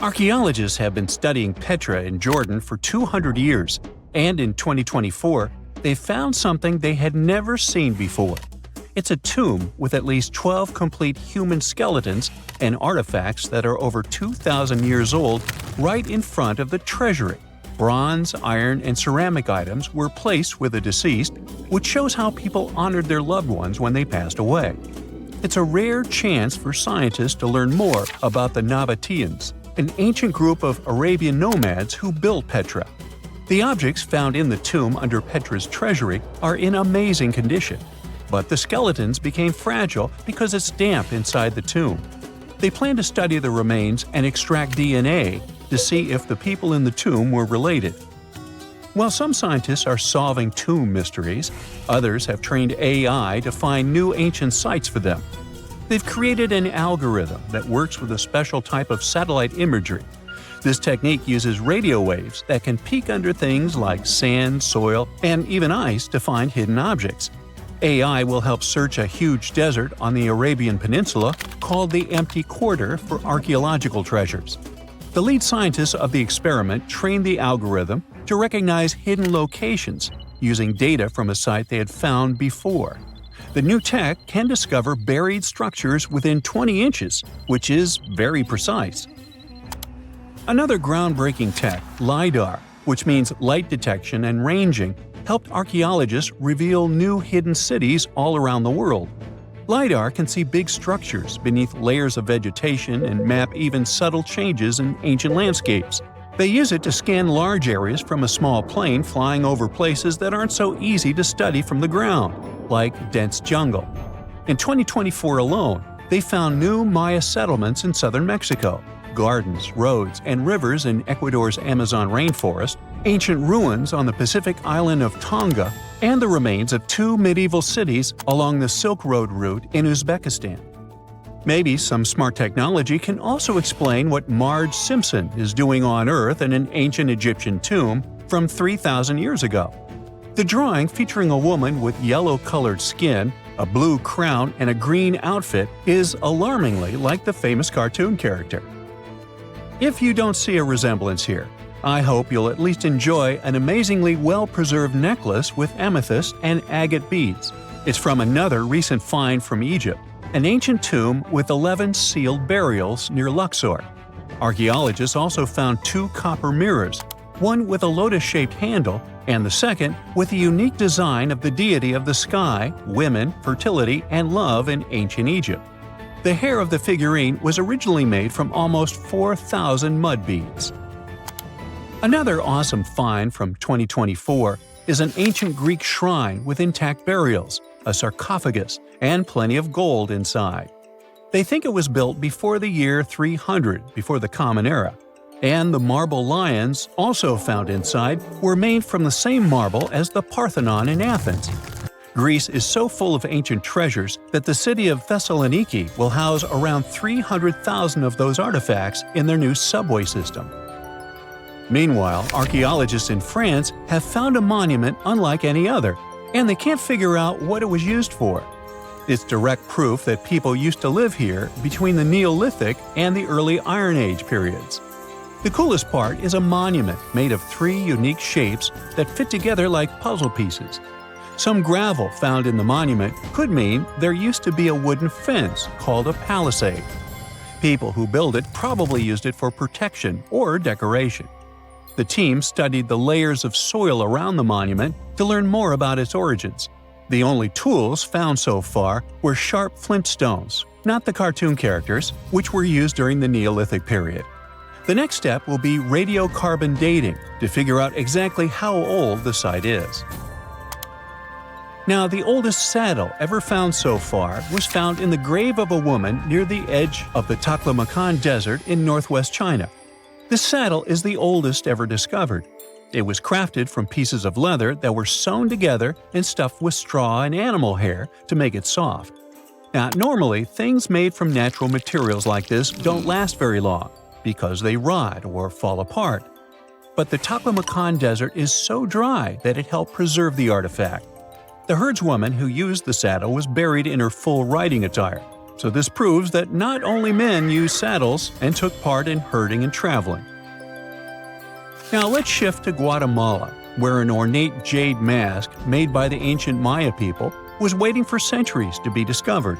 Archaeologists have been studying Petra in Jordan for 200 years, and in 2024, they found something they had never seen before. It's a tomb with at least 12 complete human skeletons and artifacts that are over 2,000 years old right in front of the treasury. Bronze, iron, and ceramic items were placed with the deceased, which shows how people honored their loved ones when they passed away. It's a rare chance for scientists to learn more about the Nabateans, an ancient group of Arabian nomads who built Petra. The objects found in the tomb under Petra's treasury are in amazing condition, but the skeletons became fragile because it's damp inside the tomb. They plan to study the remains and extract DNA to see if the people in the tomb were related. While some scientists are solving tomb mysteries, others have trained AI to find new ancient sites for them. They've created an algorithm that works with a special type of satellite imagery. This technique uses radio waves that can peek under things like sand, soil, and even ice to find hidden objects. AI will help search a huge desert on the Arabian Peninsula called the Empty Quarter for archaeological treasures. The lead scientists of the experiment trained the algorithm to recognize hidden locations using data from a site they had found before. The new tech can discover buried structures within 20 inches, which is very precise. Another groundbreaking tech, LiDAR, which means light detection and ranging, helped archaeologists reveal new hidden cities all around the world. LiDAR can see big structures beneath layers of vegetation and map even subtle changes in ancient landscapes. They use it to scan large areas from a small plane flying over places that aren't so easy to study from the ground, like dense jungle. In 2024 alone, they found new Maya settlements in southern Mexico, gardens, roads, and rivers in Ecuador's Amazon rainforest, ancient ruins on the Pacific island of Tonga, and the remains of two medieval cities along the Silk Road route in Uzbekistan. Maybe some smart technology can also explain what Marge Simpson is doing on Earth in an ancient Egyptian tomb from 3,000 years ago. The drawing, featuring a woman with yellow-colored skin, a blue crown, and a green outfit, is alarmingly like the famous cartoon character. If you don't see a resemblance here, I hope you'll at least enjoy an amazingly well-preserved necklace with amethyst and agate beads. It's from another recent find from Egypt, an ancient tomb with 11 sealed burials near Luxor. Archaeologists also found two copper mirrors, one with a lotus-shaped handle and the second with a unique design of the deity of the sky, women, fertility, and love in ancient Egypt. The hair of the figurine was originally made from almost 4,000 mud beads. Another awesome find from 2024 is an ancient Greek shrine with intact burials, a sarcophagus, and plenty of gold inside. They think it was built before the year 300 before the Common Era, and the marble lions also found inside were made from the same marble as the Parthenon in Athens. Greece is so full of ancient treasures that the city of Thessaloniki will house around 300,000 of those artifacts in their new subway system. Meanwhile, archaeologists in France have found a monument unlike any other, and they can't figure out what it was used for. It's direct proof that people used to live here between the Neolithic and the early Iron Age periods. The coolest part is a monument made of 3 unique shapes that fit together like puzzle pieces. Some gravel found in the monument could mean there used to be a wooden fence called a palisade. People who built it probably used it for protection or decoration. The team studied the layers of soil around the monument to learn more about its origins. The only tools found so far were sharp flint stones, not the cartoon characters, which were used during the Neolithic period. The next step will be radiocarbon dating to figure out exactly how old the site is. Now, the oldest saddle ever found so far was found in the grave of a woman near the edge of the Taklamakan Desert in northwest China. This saddle is the oldest ever discovered. It was crafted from pieces of leather that were sewn together and stuffed with straw and animal hair to make it soft. Now, normally, things made from natural materials like this don't last very long because they rot or fall apart. But the Taklamakan Desert is so dry that it helped preserve the artifact. The herdswoman who used the saddle was buried in her full riding attire. so this proves that not only men used saddles and took part in herding and traveling. Now let's shift to Guatemala, where an ornate jade mask made by the ancient Maya people was waiting for centuries to be discovered.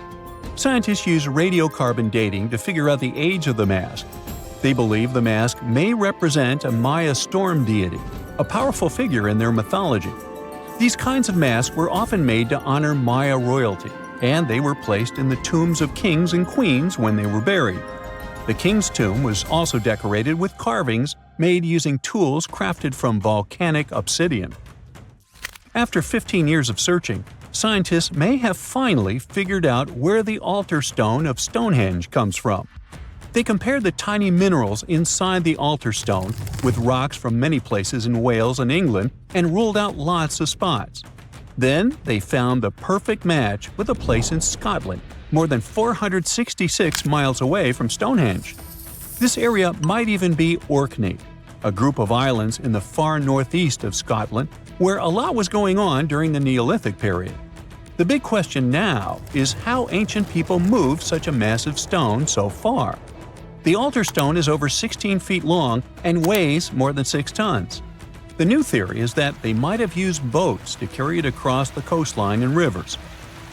Scientists use radiocarbon dating to figure out the age of the mask. They believe the mask may represent a Maya storm deity, a powerful figure in their mythology. These kinds of masks were often made to honor Maya royalty, and they were placed in the tombs of kings and queens when they were buried. The king's tomb was also decorated with carvings made using tools crafted from volcanic obsidian. After 15 years of searching, scientists may have finally figured out where the altar stone of Stonehenge comes from. They compared the tiny minerals inside the altar stone with rocks from many places in Wales and England and ruled out lots of spots. Then they found the perfect match with a place in Scotland, more than 466 miles away from Stonehenge. This area might even be Orkney, a group of islands in the far northeast of Scotland where a lot was going on during the Neolithic period. The big question now is how ancient people moved such a massive stone so far. The altar stone is over 16 feet long and weighs more than 6 tons. The new theory is that they might have used boats to carry it across the coastline and rivers.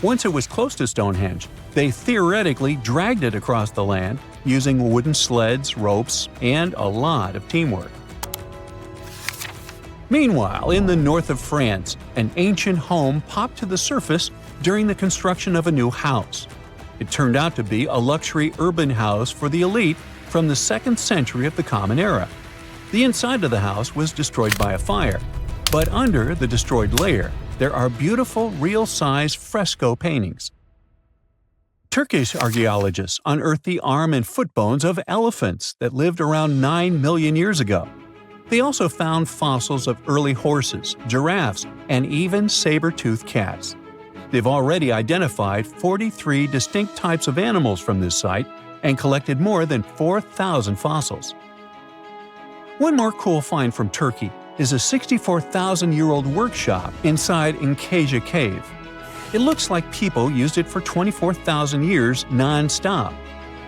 Once it was close to Stonehenge, they theoretically dragged it across the land using wooden sleds, ropes, and a lot of teamwork. Meanwhile, in the north of France, an ancient home popped to the surface during the construction of a new house. It turned out to be a luxury urban house for the elite from the 2nd century of the Common Era. The inside of the house was destroyed by a fire, but under the destroyed layer, there are beautiful, real-size fresco paintings. Turkish archaeologists unearthed the arm and foot bones of elephants that lived around 9 million years ago. They also found fossils of early horses, giraffes, and even saber-toothed cats. They've already identified 43 distinct types of animals from this site and collected more than 4,000 fossils. One more cool find from Turkey is a 64,000-year-old workshop inside Cahokia Cave. It looks like people used it for 24,000 years non-stop.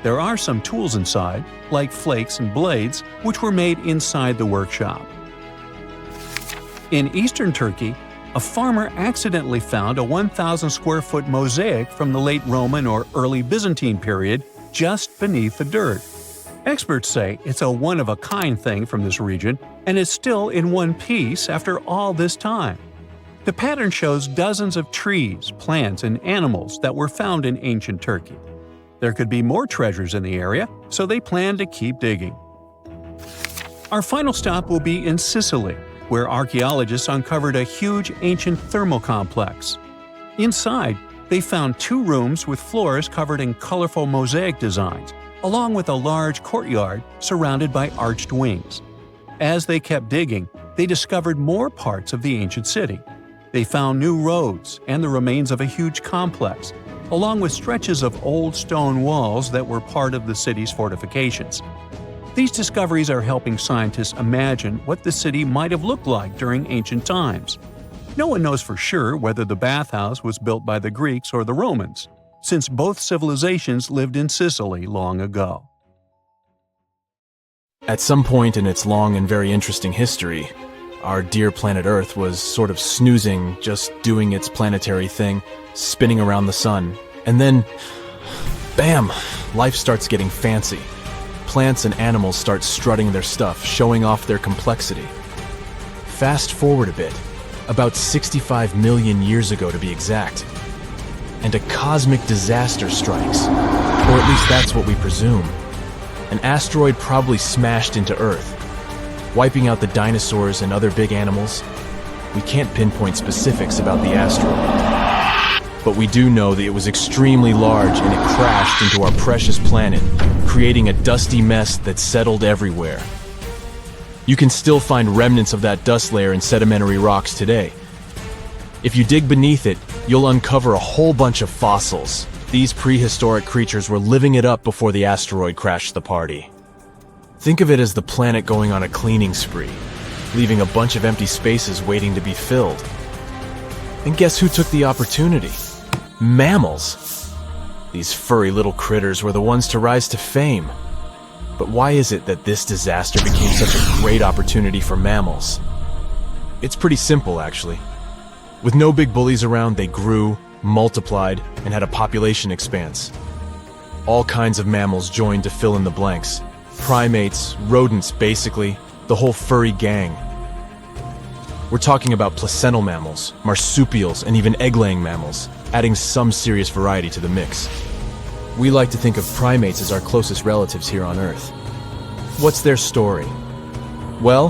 There are some tools inside, like flakes and blades, which were made inside the workshop. In eastern Turkey, a farmer accidentally found a 1,000-square-foot mosaic from the late Roman or early Byzantine period just beneath the dirt. Experts say it's a one-of-a-kind thing from this region, and it's still in one piece after all this time. The pattern shows dozens of trees, plants, and animals that were found in ancient Turkey. There could be more treasures in the area, so they plan to keep digging. Our final stop will be in Sicily, where archaeologists uncovered a huge ancient thermal complex. Inside, they found 2 rooms with floors covered in colorful mosaic designs, along with a large courtyard surrounded by arched wings. As they kept digging, they discovered more parts of the ancient city. They found new roads and the remains of a huge complex, along with stretches of old stone walls that were part of the city's fortifications. These discoveries are helping scientists imagine what the city might have looked like during ancient times. No one knows for sure whether the bathhouse was built by the Greeks or the Romans, since both civilizations lived in Sicily long ago. At some point in its long and very interesting history, our dear planet Earth was sort of snoozing, just doing its planetary thing, spinning around the sun. And then, bam, life starts getting fancy. Plants and animals start strutting their stuff, showing off their complexity. Fast forward a bit, about 65 million years ago to be exact, and a cosmic disaster strikes, or at least that's what we presume. An asteroid probably smashed into Earth, wiping out the dinosaurs and other big animals. We can't pinpoint specifics about the asteroid, but we do know that it was extremely large and it crashed into our precious planet, creating a dusty mess that settled everywhere. You can still find remnants of that dust layer in sedimentary rocks today. If you dig beneath it, you'll uncover a whole bunch of fossils. These prehistoric creatures were living it up before the asteroid crashed the party. Think of it as the planet going on a cleaning spree, leaving a bunch of empty spaces waiting to be filled. And guess who took the opportunity? Mammals! These furry little critters were the ones to rise to fame. But why is it that this disaster became such a great opportunity for mammals? It's pretty simple, actually. With no big bullies around, they grew, multiplied, and had a population expanse. All kinds of mammals joined to fill in the blanks. Primates, rodents, basically, the whole furry gang. We're talking about placental mammals, marsupials, and even egg-laying mammals, adding some serious variety to the mix. We like to think of primates as our closest relatives here on Earth. What's their story? Well,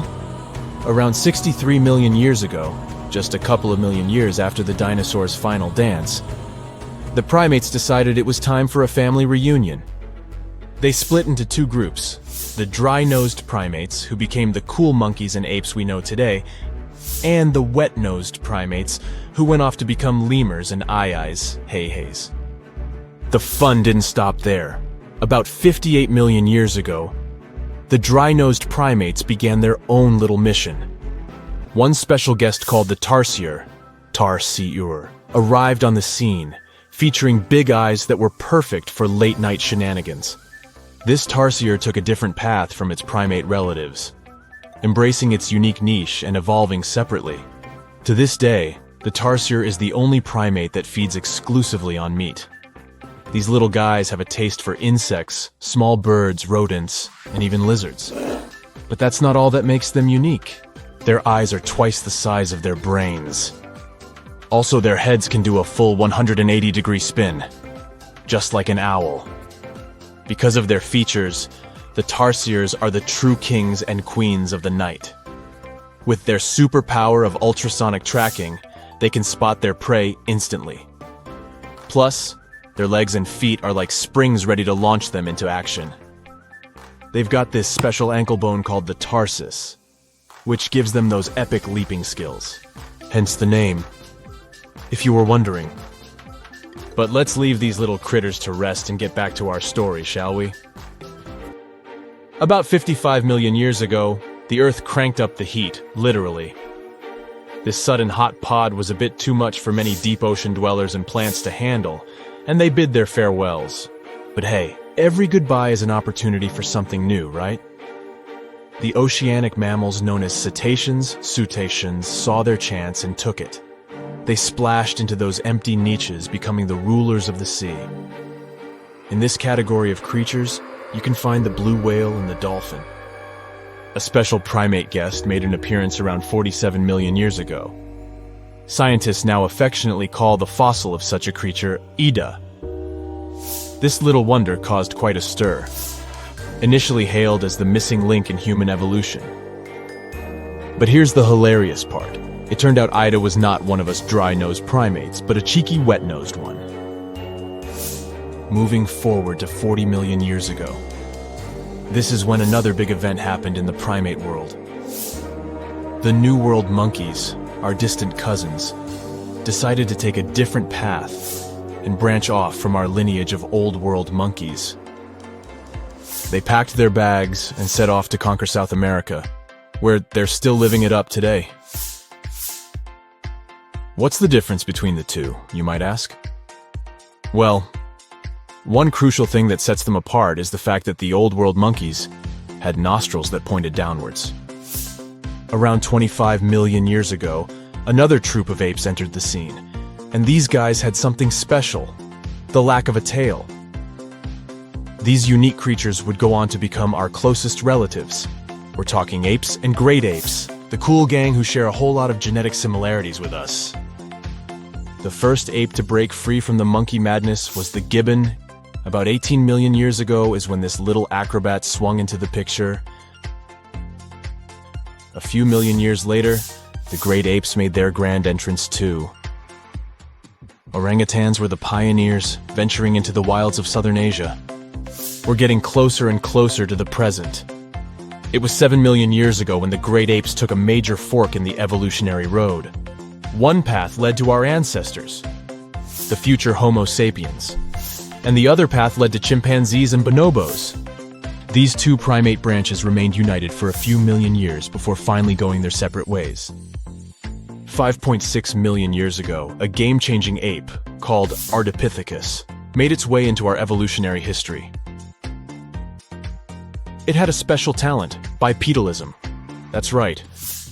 around 63 million years ago, just a couple of million years after the dinosaurs' final dance, the primates decided it was time for a family reunion. They split into two groups, the dry-nosed primates, who became the cool monkeys and apes we know today, and the wet-nosed primates, who went off to become lemurs and aye-ayes, hey-hays. The fun didn't stop there. About 58 million years ago, the dry-nosed primates began their own little mission. One special guest called the tarsier, arrived on the scene, featuring big eyes that were perfect for late-night shenanigans. This tarsier took a different path from its primate relatives, embracing its unique niche and evolving separately. To this day, the tarsier is the only primate that feeds exclusively on meat. These little guys have a taste for insects, small birds, rodents, and even lizards. But that's not all that makes them unique. Their eyes are twice the size of their brains. Also, their heads can do a full 180-degree spin, just like an owl. Because of their features, the tarsiers are the true kings and queens of the night. With their superpower of ultrasonic tracking, they can spot their prey instantly. Plus, their legs and feet are like springs ready to launch them into action. They've got this special ankle bone called the tarsus, which gives them those epic leaping skills. Hence the name, if you were wondering. But let's leave these little critters to rest and get back to our story, shall we? About 55 million years ago, the Earth cranked up the heat, literally. This sudden hot pod was a bit too much for many deep ocean dwellers and plants to handle, and they bid their farewells. But hey, every goodbye is an opportunity for something new, right? The oceanic mammals known as cetaceans, saw their chance and took it. They splashed into those empty niches, becoming the rulers of the sea. In this category of creatures, you can find the blue whale and the dolphin. A special primate guest made an appearance around 47 million years ago. Scientists now affectionately call the fossil of such a creature Ida. This little wonder caused quite a stir, initially hailed as the missing link in human evolution. But here's the hilarious part. It turned out Ida was not one of us dry-nosed primates, but a cheeky wet-nosed one. Moving forward to 40 million years ago, this is when another big event happened in the primate world. The New World monkeys, our distant cousins, decided to take a different path and branch off from our lineage of Old World monkeys. They packed their bags and set off to conquer South America, where they're still living it up today. What's the difference between the two, you might ask? Well, one crucial thing that sets them apart is the fact that the Old World monkeys had nostrils that pointed downwards. Around 25 million years ago, another troop of apes entered the scene, and these guys had something special, the lack of a tail. These unique creatures would go on to become our closest relatives. We're talking apes and great apes, the cool gang who share a whole lot of genetic similarities with us. The first ape to break free from the monkey madness was the gibbon. About 18 million years ago is when this little acrobat swung into the picture. A few million years later, the great apes made their grand entrance too. Orangutans were the pioneers, venturing into the wilds of southern Asia. We're getting closer and closer to the present. It was 7 million years ago when the great apes took a major fork in the evolutionary road. One path led to our ancestors, the future Homo sapiens, and the other path led to chimpanzees and bonobos. These two primate branches remained united for a few million years before finally going their separate ways. 5.6 million years ago, a game-changing ape, called Ardipithecus, made its way into our evolutionary history. It had a special talent, bipedalism. That's right,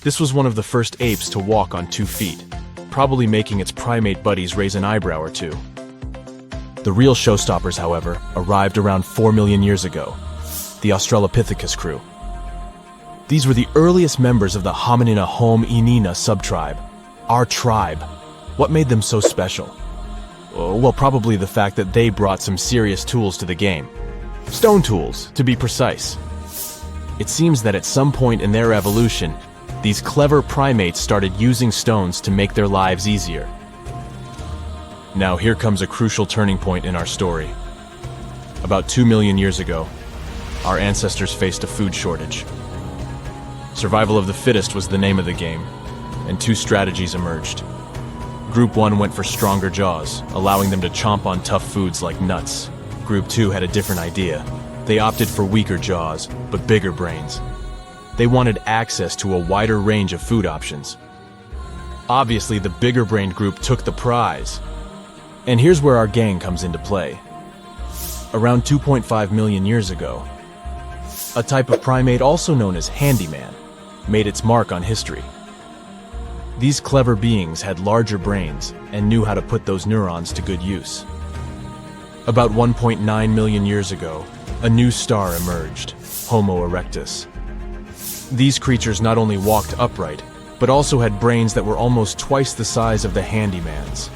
this was one of the first apes to walk on 2 feet, probably making its primate buddies raise an eyebrow or two. The real showstoppers, however, arrived around 4 million years ago, the Australopithecus crew. These were the earliest members of the Hominina hominina subtribe, our tribe. What made them so special? Well, probably the fact that they brought some serious tools to the game. Stone tools, to be precise. It seems that at some point in their evolution, these clever primates started using stones to make their lives easier. Now here comes a crucial turning point in our story. About 2 million years ago, our ancestors faced a food shortage. Survival of the fittest was the name of the game, and 2 strategies emerged. Group 1 went for stronger jaws, allowing them to chomp on tough foods like nuts. Group 2 had a different idea. They opted for weaker jaws, but bigger brains. They wanted access to a wider range of food options. Obviously, the bigger-brained group took the prize. And here's where our gang comes into play. Around 2.5 million years ago, a type of primate also known as handyman made its mark on history. These clever beings had larger brains and knew how to put those neurons to good use. About 1.9 million years ago, a new star emerged, Homo erectus. These creatures not only walked upright, but also had brains that were almost twice the size of the handyman's.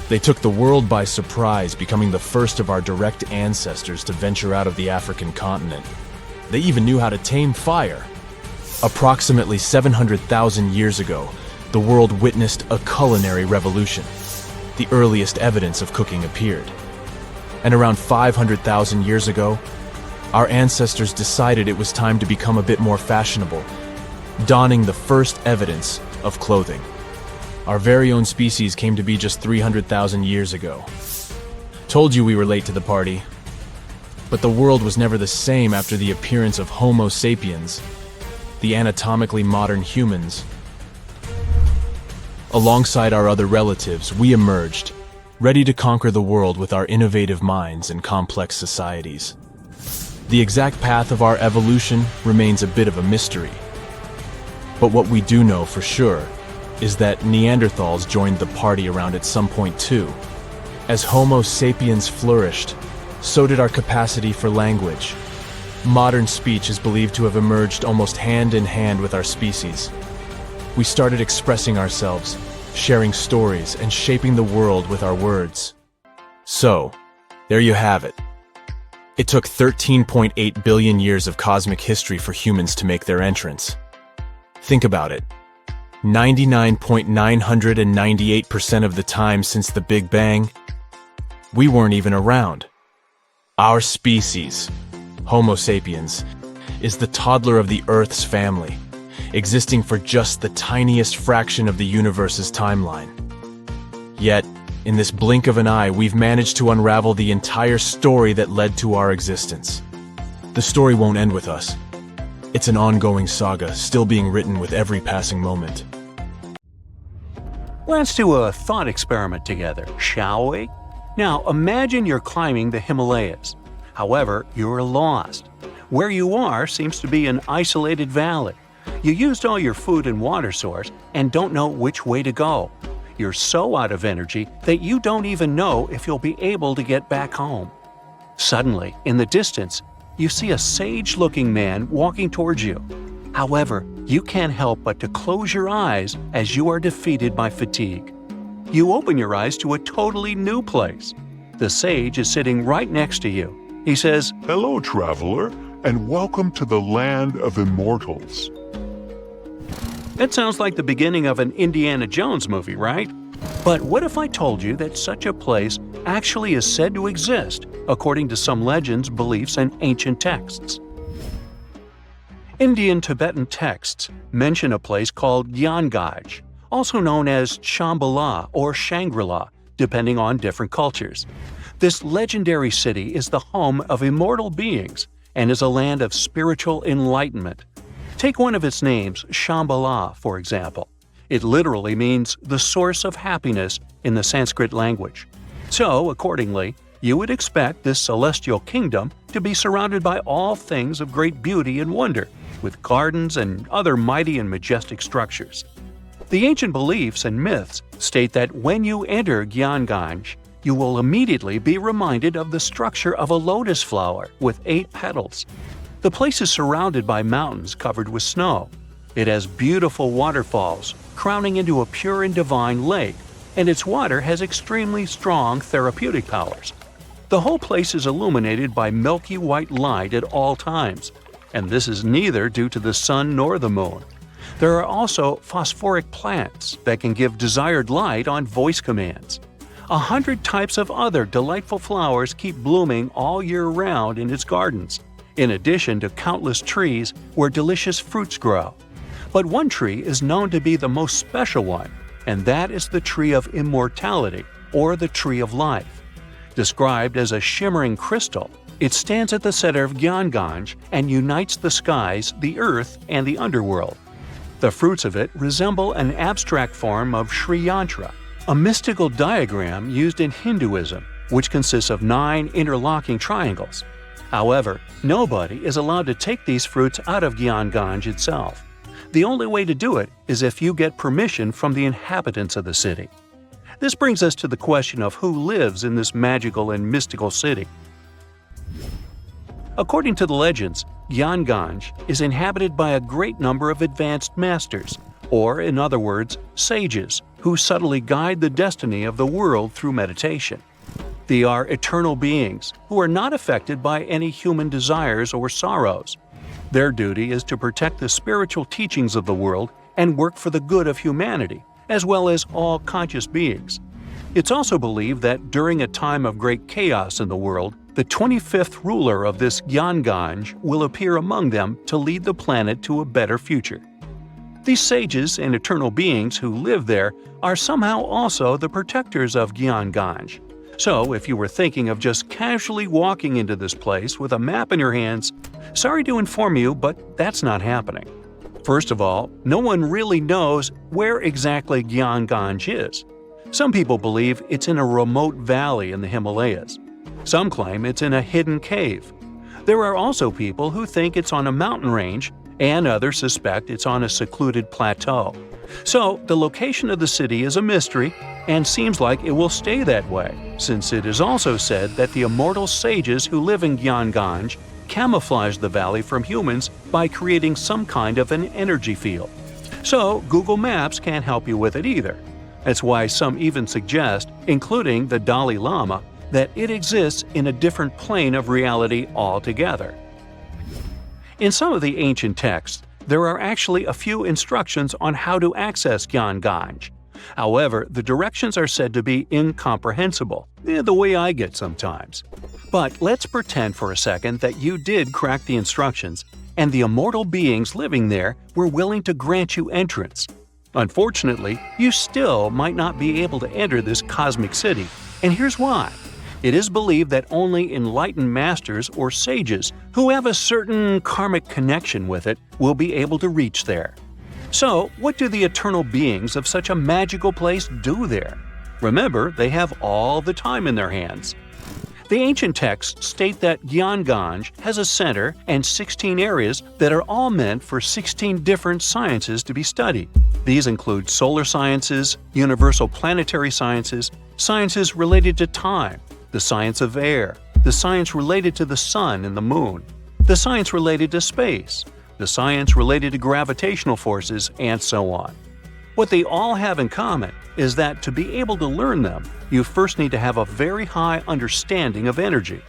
They took the world by surprise, becoming the first of our direct ancestors to venture out of the African continent. They even knew how to tame fire. Approximately 700,000 years ago, the world witnessed a culinary revolution. The earliest evidence of cooking appeared. And around 500,000 years ago, our ancestors decided it was time to become a bit more fashionable, donning the first evidence of clothing. Our very own species came to be just 300,000 years ago. Told you we were late to the party. But the world was never the same after the appearance of Homo sapiens, the anatomically modern humans. Alongside our other relatives, we emerged, ready to conquer the world with our innovative minds and complex societies. The exact path of our evolution remains a bit of a mystery. But what we do know for sure is that Neanderthals joined the party around at some point too. As Homo sapiens flourished, so did our capacity for language. Modern speech is believed to have emerged almost hand in hand with our species. We started expressing ourselves, sharing stories, and shaping the world with our words. So, there you have it. It took 13.8 billion years of cosmic history for humans to make their entrance. Think about it. 99.998% of the time since the Big Bang, we weren't even around. Our species, Homo sapiens, is the toddler of the Earth's family, existing for just the tiniest fraction of the universe's timeline. Yet, in this blink of an eye, we've managed to unravel the entire story that led to our existence. The story won't end with us. It's an ongoing saga, still being written with every passing moment. Let's do a thought experiment together, shall we? Now, imagine you're climbing the Himalayas. However, you're lost. Where you are seems to be an isolated valley. You used all your food and water source and don't know which way to go. You're so out of energy that you don't even know if you'll be able to get back home. Suddenly, in the distance, you see a sage-looking man walking towards you. However, you can't help but to close your eyes as you are defeated by fatigue. You open your eyes to a totally new place. The sage is sitting right next to you. He says, "Hello, traveler, and welcome to the land of immortals." That sounds like the beginning of an Indiana Jones movie, right? But what if I told you that such a place actually is said to exist, according to some legends, beliefs, and ancient texts? Indian Tibetan texts mention a place called Yangaj, also known as Shambala or Shangri-La, depending on different cultures. This legendary city is the home of immortal beings and is a land of spiritual enlightenment. Take one of its names, Shambala, for example. It literally means the source of happiness in the Sanskrit language. So, accordingly, you would expect this celestial kingdom to be surrounded by all things of great beauty and wonder, with gardens and other mighty and majestic structures. The ancient beliefs and myths state that when you enter Gyanganj, you will immediately be reminded of the structure of a lotus flower with 8 petals. The place is surrounded by mountains covered with snow. It has beautiful waterfalls, crowning into a pure and divine lake, and its water has extremely strong therapeutic powers. The whole place is illuminated by milky white light at all times, and this is neither due to the sun nor the moon. There are also phosphoric plants that can give desired light on voice commands. 100 types of other delightful flowers keep blooming all year round in its gardens, in addition to countless trees where delicious fruits grow. But one tree is known to be the most special one, and that is the tree of immortality, or the tree of life. Described as a shimmering crystal, it stands at the center of Gyanganj and unites the skies, the earth, and the underworld. The fruits of it resemble an abstract form of Sri Yantra, a mystical diagram used in Hinduism, which consists of 9 interlocking triangles. However, nobody is allowed to take these fruits out of Gyanganj itself. The only way to do it is if you get permission from the inhabitants of the city. This brings us to the question of who lives in this magical and mystical city. According to the legends, Gyanganj is inhabited by a great number of advanced masters, or in other words, sages, who subtly guide the destiny of the world through meditation. They are eternal beings who are not affected by any human desires or sorrows. Their duty is to protect the spiritual teachings of the world and work for the good of humanity, as well as all conscious beings. It's also believed that during a time of great chaos in the world, the 25th ruler of this Gyanganj will appear among them to lead the planet to a better future. These sages and eternal beings who live there are somehow also the protectors of Gyanganj. So, if you were thinking of just casually walking into this place with a map in your hands, sorry to inform you, but that's not happening. First of all, no one really knows where exactly Gyanganj is. Some people believe it's in a remote valley in the Himalayas. Some claim it's in a hidden cave. There are also people who think it's on a mountain range, and others suspect it's on a secluded plateau. So, the location of the city is a mystery, and seems like it will stay that way, since it is also said that the immortal sages who live in Gyanganj camouflage the valley from humans by creating some kind of an energy field. So, Google Maps can't help you with it either. That's why some even suggest, including the Dalai Lama, that it exists in a different plane of reality altogether. In some of the ancient texts, there are actually a few instructions on how to access Gyanganj. However, the directions are said to be incomprehensible, the way I get sometimes. But let's pretend for a second that you did crack the instructions, and the immortal beings living there were willing to grant you entrance. Unfortunately, you still might not be able to enter this cosmic city, and here's why. It is believed that only enlightened masters or sages who have a certain karmic connection with it will be able to reach there. So, what do the eternal beings of such a magical place do there? Remember, they have all the time in their hands. The ancient texts state that Gyanganj has a center and 16 areas that are all meant for 16 different sciences to be studied. These include solar sciences, universal planetary sciences, sciences related to time, the science of air, the science related to the sun and the moon, the science related to space, the science related to gravitational forces, and so on. What they all have in common is that to be able to learn them, you first need to have a very high understanding of energy.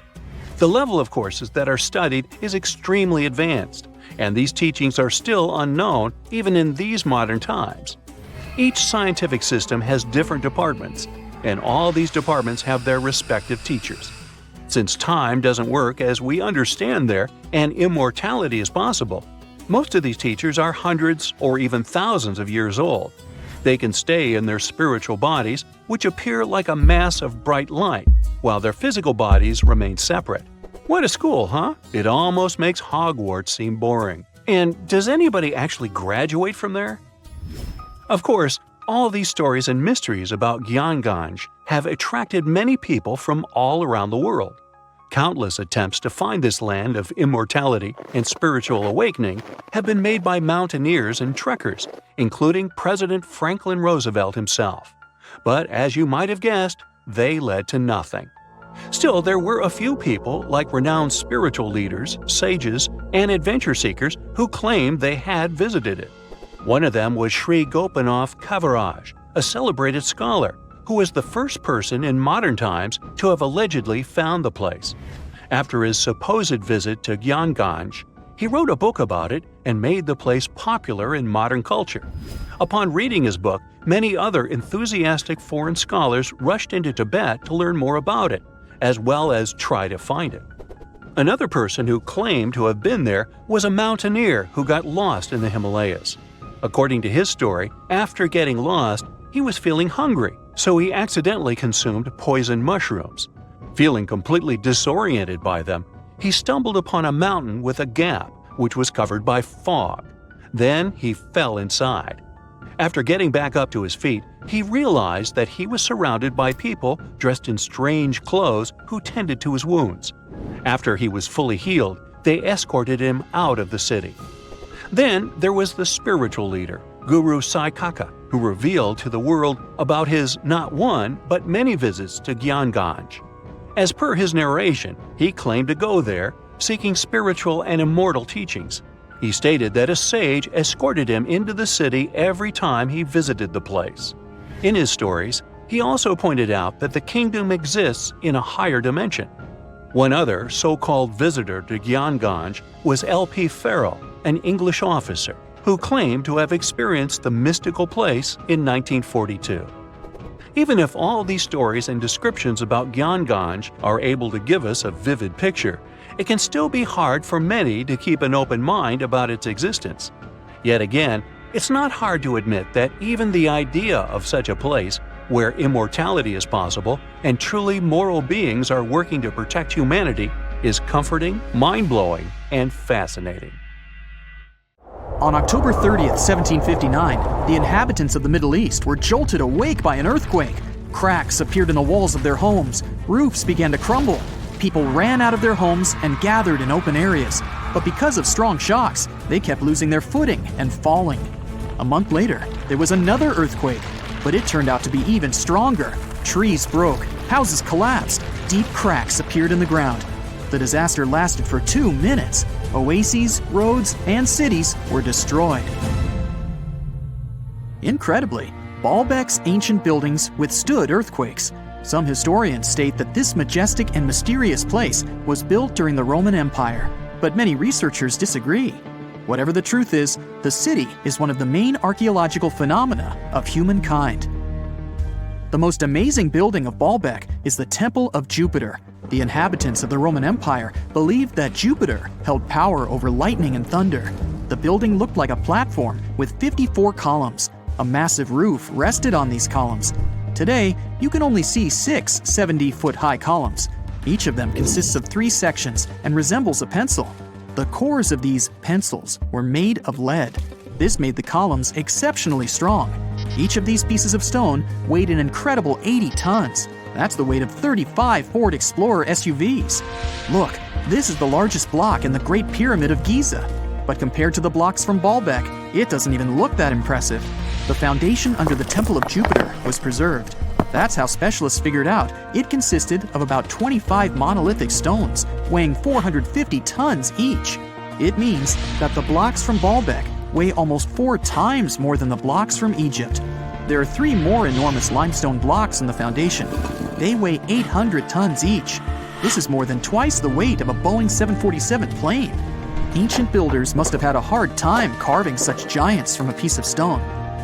The level of courses that are studied is extremely advanced, and these teachings are still unknown even in these modern times. Each scientific system has different departments, and all these departments have their respective teachers. Since time doesn't work as we understand there, and immortality is possible, most of these teachers are hundreds or even thousands of years old. They can stay in their spiritual bodies, which appear like a mass of bright light, while their physical bodies remain separate. What a school, huh? It almost makes Hogwarts seem boring. And does anybody actually graduate from there? Of course, all these stories and mysteries about Gyanganj have attracted many people from all around the world. Countless attempts to find this land of immortality and spiritual awakening have been made by mountaineers and trekkers, including President Franklin Roosevelt himself. But as you might have guessed, they led to nothing. Still, there were a few people, like renowned spiritual leaders, sages, and adventure seekers, who claimed they had visited it. One of them was Sri Gopinath Kaviraj, a celebrated scholar, who was the first person in modern times to have allegedly found the place. After his supposed visit to Gyanganj, he wrote a book about it and made the place popular in modern culture. Upon reading his book, many other enthusiastic foreign scholars rushed into Tibet to learn more about it, as well as try to find it. Another person who claimed to have been there was a mountaineer who got lost in the Himalayas. According to his story, after getting lost, he was feeling hungry, so he accidentally consumed poisoned mushrooms. Feeling completely disoriented by them, he stumbled upon a mountain with a gap, which was covered by fog. Then he fell inside. After getting back up to his feet, he realized that he was surrounded by people dressed in strange clothes who tended to his wounds. After he was fully healed, they escorted him out of the city. Then there was the spiritual leader, Guru Saikaka, who revealed to the world about his not one, but many visits to Gyanganj. As per his narration, he claimed to go there, seeking spiritual and immortal teachings. He stated that a sage escorted him into the city every time he visited the place. In his stories, he also pointed out that the kingdom exists in a higher dimension. One other so-called visitor to Gyanganj was L.P. Farrell, an English officer, who claimed to have experienced the mystical place in 1942. Even if all these stories and descriptions about Gyanganj are able to give us a vivid picture, it can still be hard for many to keep an open mind about its existence. Yet again, it's not hard to admit that even the idea of such a place, where immortality is possible and truly moral beings are working to protect humanity, is comforting, mind-blowing, and fascinating. On October 30th, 1759, the inhabitants of the Middle East were jolted awake by an earthquake. Cracks appeared in the walls of their homes, roofs began to crumble. People ran out of their homes and gathered in open areas. But because of strong shocks, they kept losing their footing and falling. A month later, there was another earthquake, but it turned out to be even stronger. Trees broke, houses collapsed, deep cracks appeared in the ground. The disaster lasted for 2 minutes. Oases, roads, and cities were destroyed. Incredibly, Baalbek's ancient buildings withstood earthquakes. Some historians state that this majestic and mysterious place was built during the Roman Empire, but many researchers disagree. Whatever the truth is, the city is one of the main archaeological phenomena of humankind. The most amazing building of Baalbek is the Temple of Jupiter. The inhabitants of the Roman Empire believed that Jupiter held power over lightning and thunder. The building looked like a platform with 54 columns. A massive roof rested on these columns. Today, you can only see 6 70-foot-high columns. Each of them consists of 3 sections and resembles a pencil. The cores of these pencils were made of lead. This made the columns exceptionally strong. Each of these pieces of stone weighed an incredible 80 tons. That's the weight of 35 Ford Explorer SUVs. Look, this is the largest block in the Great Pyramid of Giza. But compared to the blocks from Baalbek, it doesn't even look that impressive. The foundation under the Temple of Jupiter was preserved. That's how specialists figured out it consisted of about 25 monolithic stones, weighing 450 tons each. It means that the blocks from Baalbek weigh almost 4 times more than the blocks from Egypt. There are 3 more enormous limestone blocks in the foundation. They weigh 800 tons each. This is more than twice the weight of a Boeing 747 plane. Ancient builders must have had a hard time carving such giants from a piece of stone.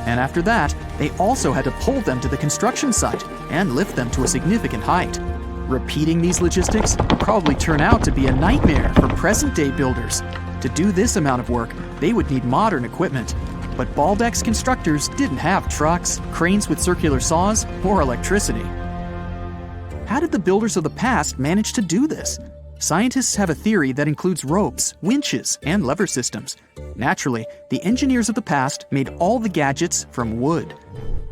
And after that, they also had to pull them to the construction site and lift them to a significant height. Repeating these logistics would probably turn out to be a nightmare for present-day builders. To do this amount of work, they would need modern equipment. But Baalbek's constructors didn't have trucks, cranes with circular saws, or electricity. How did the builders of the past manage to do this? Scientists have a theory that includes ropes, winches, and lever systems. Naturally, the engineers of the past made all the gadgets from wood.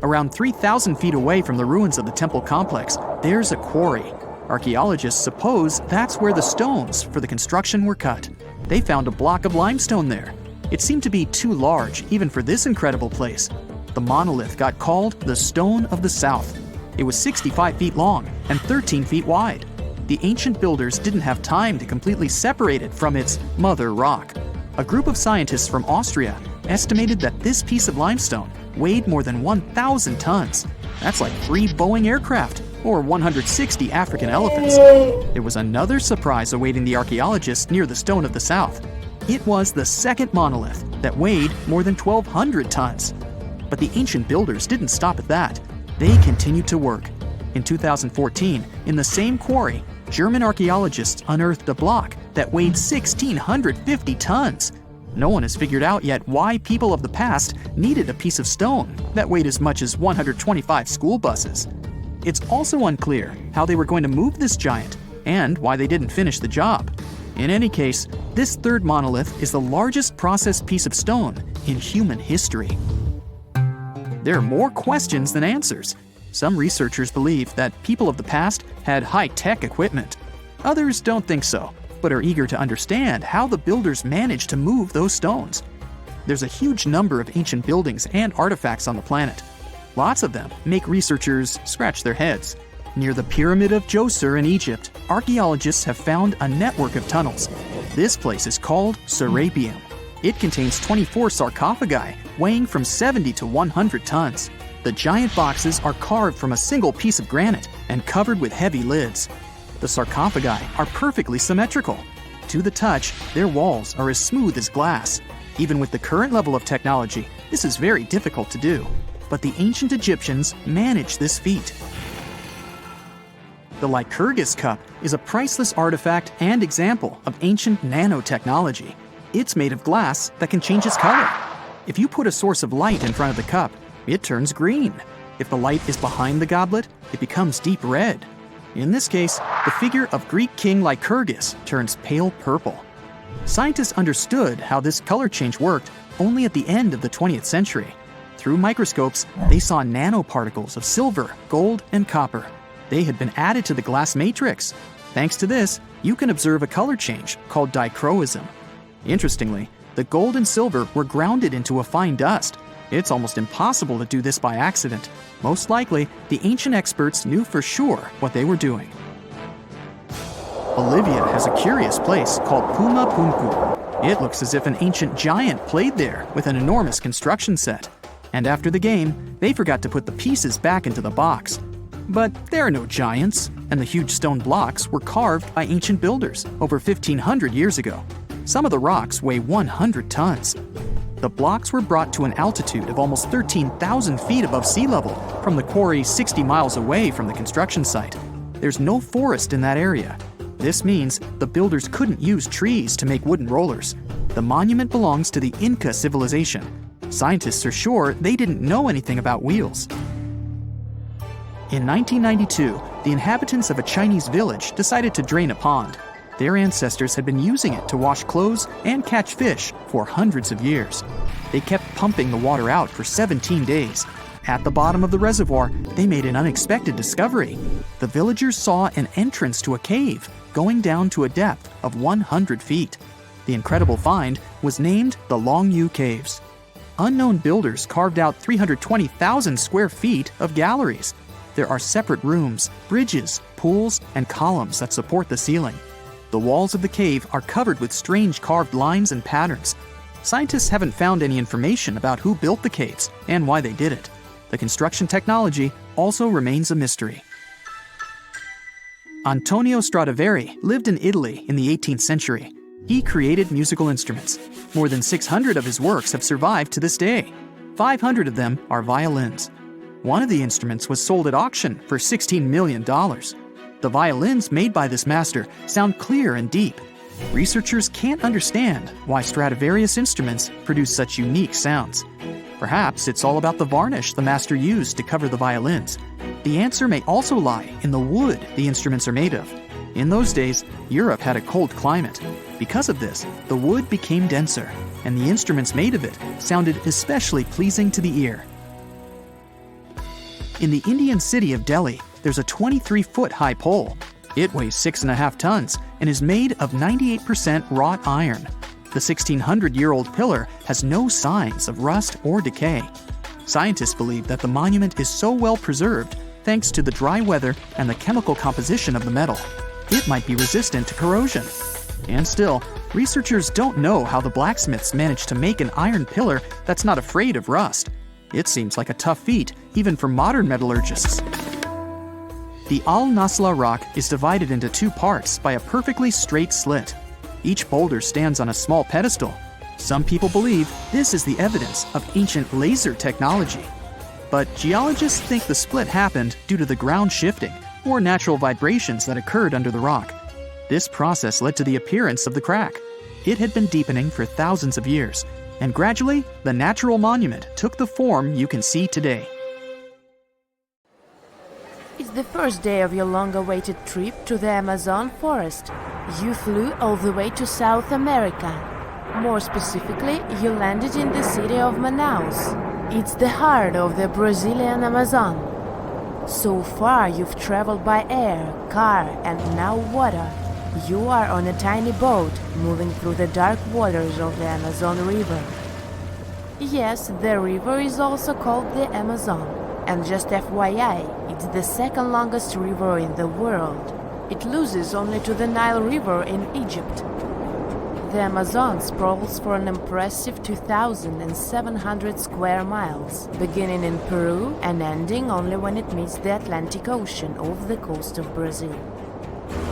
Around 3,000 feet away from the ruins of the temple complex, there's a quarry. Archaeologists suppose that's where the stones for the construction were cut. They found a block of limestone there. It seemed to be too large even for this incredible place. The monolith got called the Stone of the South. It was 65 feet long and 13 feet wide. The ancient builders didn't have time to completely separate it from its mother rock. A group of scientists from Austria estimated that this piece of limestone weighed more than 1,000 tons. That's like 3 Boeing aircraft or 160 African elephants. There was another surprise awaiting the archaeologists near the Stone of the South. It was the second monolith that weighed more than 1,200 tons. But the ancient builders didn't stop at that. They continued to work. In 2014, in the same quarry, German archaeologists unearthed a block that weighed 1,650 tons. No one has figured out yet why people of the past needed a piece of stone that weighed as much as 125 school buses. It's also unclear how they were going to move this giant and why they didn't finish the job. In any case, this third monolith is the largest processed piece of stone in human history. There are more questions than answers. Some researchers believe that people of the past had high-tech equipment. Others don't think so, but are eager to understand how the builders managed to move those stones. There's a huge number of ancient buildings and artifacts on the planet. Lots of them make researchers scratch their heads. Near the Pyramid of Djoser in Egypt, archaeologists have found a network of tunnels. This place is called Serapeum. It contains 24 sarcophagi weighing from 70 to 100 tons. The giant boxes are carved from a single piece of granite and covered with heavy lids. The sarcophagi are perfectly symmetrical. To the touch, their walls are as smooth as glass. Even with the current level of technology, this is very difficult to do. But the ancient Egyptians managed this feat. The Lycurgus cup is a priceless artifact and example of ancient nanotechnology. It's made of glass that can change its color. If you put a source of light in front of the cup, it turns green. If the light is behind the goblet, it becomes deep red. In this case, the figure of Greek king Lycurgus turns pale purple. Scientists understood how this color change worked only at the end of the 20th century. Through microscopes, they saw nanoparticles of silver, gold, and copper. They had been added to the glass matrix. Thanks to this, you can observe a color change called dichroism. Interestingly, the gold and silver were grounded into a fine dust. It's almost impossible to do this by accident. Most likely, the ancient experts knew for sure what they were doing. Bolivia has a curious place called Puma Punku. It looks as if an ancient giant played there with an enormous construction set. And after the game, they forgot to put the pieces back into the box. But there are no giants, and the huge stone blocks were carved by ancient builders over 1,500 years ago. Some of the rocks weigh 100 tons. The blocks were brought to an altitude of almost 13,000 feet above sea level from the quarry 60 miles away from the construction site. There's no forest in that area. This means the builders couldn't use trees to make wooden rollers. The monument belongs to the Inca civilization. Scientists are sure they didn't know anything about wheels. In 1992, the inhabitants of a Chinese village decided to drain a pond. Their ancestors had been using it to wash clothes and catch fish for hundreds of years. They kept pumping the water out for 17 days. At the bottom of the reservoir, they made an unexpected discovery. The villagers saw an entrance to a cave going down to a depth of 100 feet. The incredible find was named the Longyu Caves. Unknown builders carved out 320,000 square feet of galleries. There are separate rooms, bridges, pools, and columns that support the ceiling. The walls of the cave are covered with strange carved lines and patterns. Scientists haven't found any information about who built the caves and why they did it. The construction technology also remains a mystery. Antonio Stradivari lived in Italy in the 18th century. He created musical instruments. More than 600 of his works have survived to this day. 500 of them are violins. One of the instruments was sold at auction for $16 million. The violins made by this master sound clear and deep. Researchers can't understand why Stradivarius instruments produce such unique sounds. Perhaps it's all about the varnish the master used to cover the violins. The answer may also lie in the wood the instruments are made of. In those days, Europe had a cold climate. Because of this, the wood became denser, and the instruments made of it sounded especially pleasing to the ear. In the Indian city of Delhi, there's a 23-foot high pole. It weighs 6.5 tons and is made of 98% wrought iron. The 1,600-year-old pillar has no signs of rust or decay. Scientists believe that the monument is so well preserved thanks to the dry weather and the chemical composition of the metal. It might be resistant to corrosion. And still, researchers don't know how the blacksmiths managed to make an iron pillar that's not afraid of rust. It seems like a tough feat, even for modern metallurgists. The Al-Nasla rock is divided into two parts by a perfectly straight slit. Each boulder stands on a small pedestal. Some people believe this is the evidence of ancient laser technology. But geologists think the split happened due to the ground shifting or natural vibrations that occurred under the rock. This process led to the appearance of the crack. It had been deepening for thousands of years, and gradually, the natural monument took the form you can see today. It's the first day of your long-awaited trip to the Amazon forest. You flew all the way to South America. More specifically, you landed in the city of Manaus. It's the heart of the Brazilian Amazon. So far, you've traveled by air, car, and now water. You are on a tiny boat, moving through the dark waters of the Amazon River. Yes, the river is also called the Amazon. And just FYI, it's the second longest river in the world. It loses only to the Nile River in Egypt. The Amazon sprawls for an impressive 2,700 square miles, beginning in Peru and ending only when it meets the Atlantic Ocean off the coast of Brazil.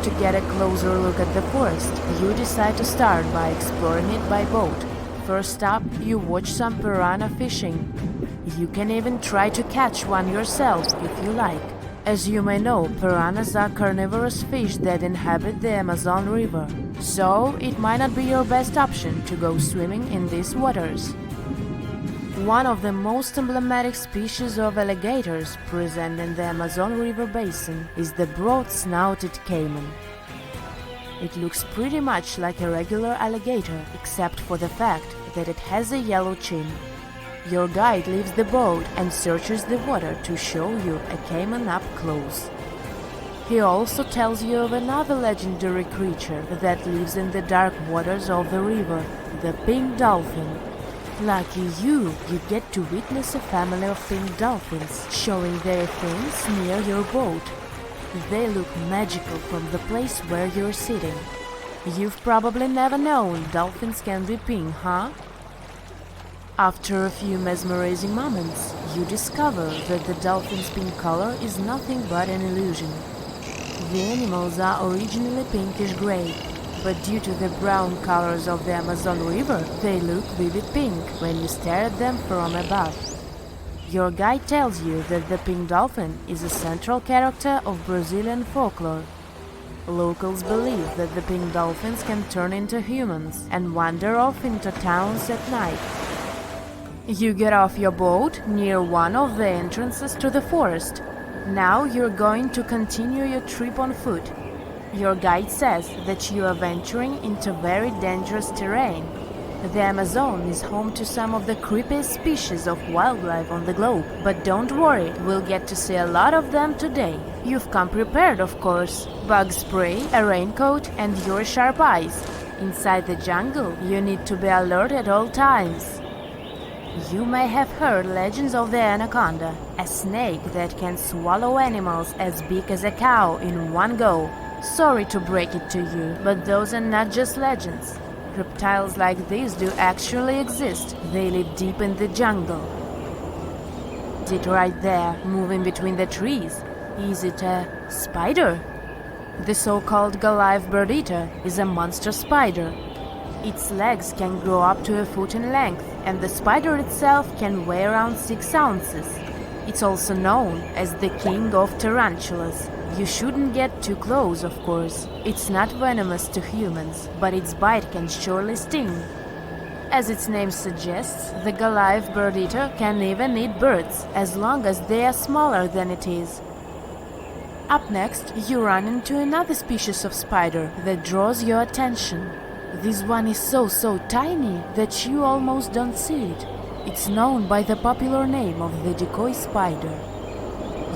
To get a closer look at the forest, you decide to start by exploring it by boat. First up, you watch some piranha fishing. You can even try to catch one yourself if you like. As you may know, piranhas are carnivorous fish that inhabit the Amazon River, so it might not be your best option to go swimming in these waters. One of the most emblematic species of alligators present in the Amazon River basin is the broad-snouted caiman. It looks pretty much like a regular alligator, except for the fact that it has a yellow chin. Your guide leaves the boat and searches the water to show you a caiman up close. He also tells you of another legendary creature that lives in the dark waters of the river, the pink dolphin. Lucky you get to witness a family of pink dolphins showing their fins near your boat. They look magical from the place where you're sitting. You've probably never known dolphins can be pink, huh? After a few mesmerizing moments, you discover that the dolphin's pink color is nothing but an illusion. The animals are originally pinkish-gray, but due to the brown colors of the Amazon River, they look vivid pink when you stare at them from above. Your guide tells you that the pink dolphin is a central character of Brazilian folklore. Locals believe that the pink dolphins can turn into humans and wander off into towns at night. You get off your boat near one of the entrances to the forest. Now you're going to continue your trip on foot. Your guide says that you are venturing into very dangerous terrain. The Amazon is home to some of the creepiest species of wildlife on the globe. But don't worry, we'll get to see a lot of them today. You've come prepared, of course. Bug spray, a raincoat, and your sharp eyes. Inside the jungle, you need to be alert at all times. You may have heard legends of the anaconda, a snake that can swallow animals as big as a cow in one go. Sorry to break it to you, but those are not just legends. Reptiles like these do actually exist. They live deep in the jungle. It right there, moving between the trees. Is it a spider? The so-called Goliath bird-eater is a monster spider. Its legs can grow up to a foot in length, and the spider itself can weigh around 6 ounces. It's also known as the king of tarantulas. You shouldn't get too close, of course. It's not venomous to humans, but its bite can surely sting. As its name suggests, the Goliath bird-eater can even eat birds, as long as they are smaller than it is. Up next, you run into another species of spider that draws your attention. This one is so tiny that you almost don't see it. It's known by the popular name of the decoy spider.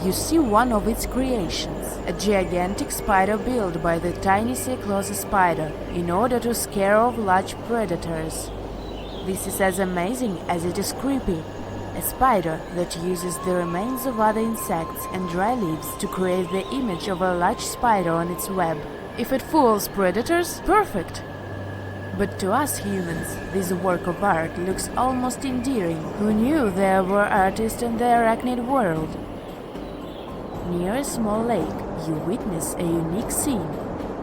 you see one of its creations, a gigantic spider built by the tiny sinkholes spider in order to scare off large predators. This is as amazing as it is creepy. A spider that uses the remains of other insects and dry leaves to create the image of a large spider on its web. If it fools predators, perfect! But to us humans, this work of art looks almost endearing. Who knew there were artists in the arachnid world? Near a small lake, you witness a unique scene.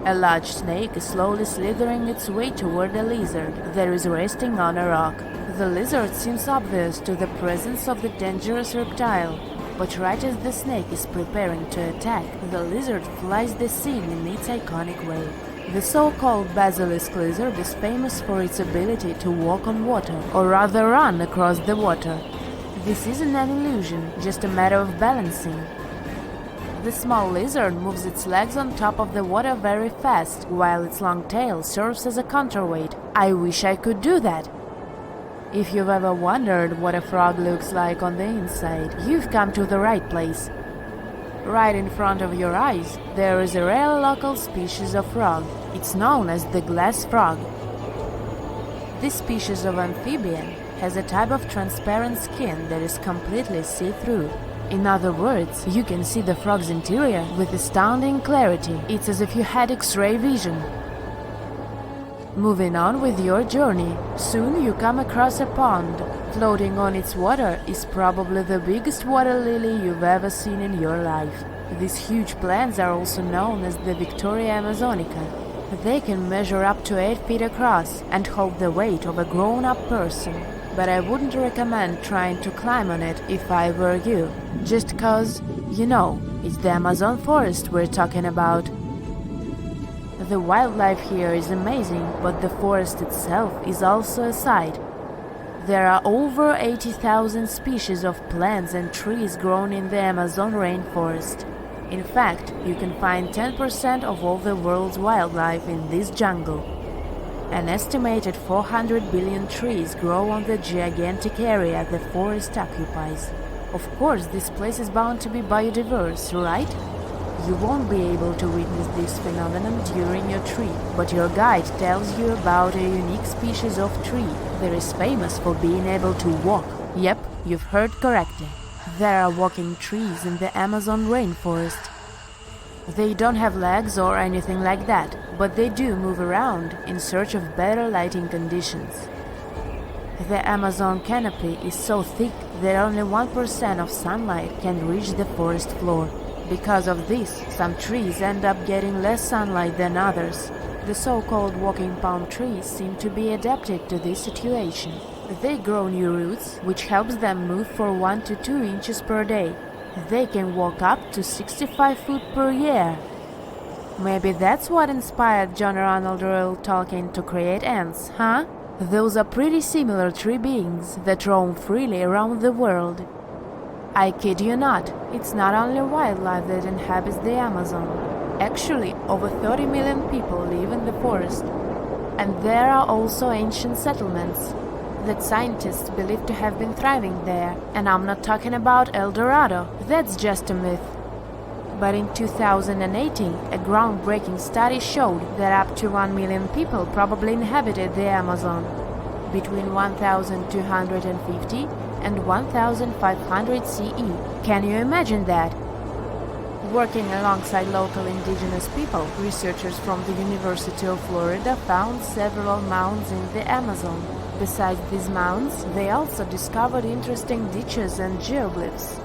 A large snake is slowly slithering its way toward a lizard that is resting on a rock. The lizard seems obvious to the presence of the dangerous reptile, but right as the snake is preparing to attack, the lizard flies the scene in its iconic way. The so-called basilisk lizard is famous for its ability to walk on water, or rather run across the water. This isn't an illusion, just a matter of balancing. The small lizard moves its legs on top of the water very fast, while its long tail serves as a counterweight. I wish I could do that. If you've ever wondered what a frog looks like on the inside, you've come to the right place. Right in front of your eyes, there is a rare local species of frog. It's known as the glass frog. This species of amphibian has a type of transparent skin that is completely see-through. In other words, you can see the frog's interior with astounding clarity. It's as if you had X-ray vision. Moving on with your journey, soon you come across a pond. Floating on its water is probably the biggest water lily you've ever seen in your life. These huge plants are also known as the Victoria Amazonica. They can measure up to 8 feet across and hold the weight of a grown-up person. But I wouldn't recommend trying to climb on it if I were you. Just cause, you know, it's the Amazon forest we're talking about. The wildlife here is amazing, but the forest itself is also a sight. There are over 80,000 species of plants and trees grown in the Amazon rainforest. In fact, you can find 10% of all the world's wildlife in this jungle. An estimated 400 billion trees grow on the gigantic area the forest occupies. Of course, this place is bound to be biodiverse, right? You won't be able to witness this phenomenon during your trip, but your guide tells you about a unique species of tree that is famous for being able to walk. Yep, you've heard correctly. There are walking trees in the Amazon rainforest. They don't have legs or anything like that, but they do move around in search of better lighting conditions. The Amazon canopy is so thick that only 1% of sunlight can reach the forest floor. Because of this, some trees end up getting less sunlight than others. The so-called walking palm trees seem to be adapted to this situation. They grow new roots, which helps them move for 1 to 2 inches per day. They can walk up to 65 feet per year. Maybe that's what inspired John Ronald Reuel Tolkien to create ants, huh? Those are pretty similar tree beings that roam freely around the world. I kid you not, it's not only wildlife that inhabits the Amazon. Actually, over 30 million people live in the forest. And there are also ancient settlements that scientists believe to have been thriving there. And I'm not talking about El Dorado, that's just a myth. But in 2018, a groundbreaking study showed that up to 1 million people probably inhabited the Amazon between 1250 and 1500 CE. Can you imagine that? Working alongside local indigenous people, researchers from the University of Florida found several mounds in the Amazon. Besides these mounds, they also discovered interesting ditches and geoglyphs.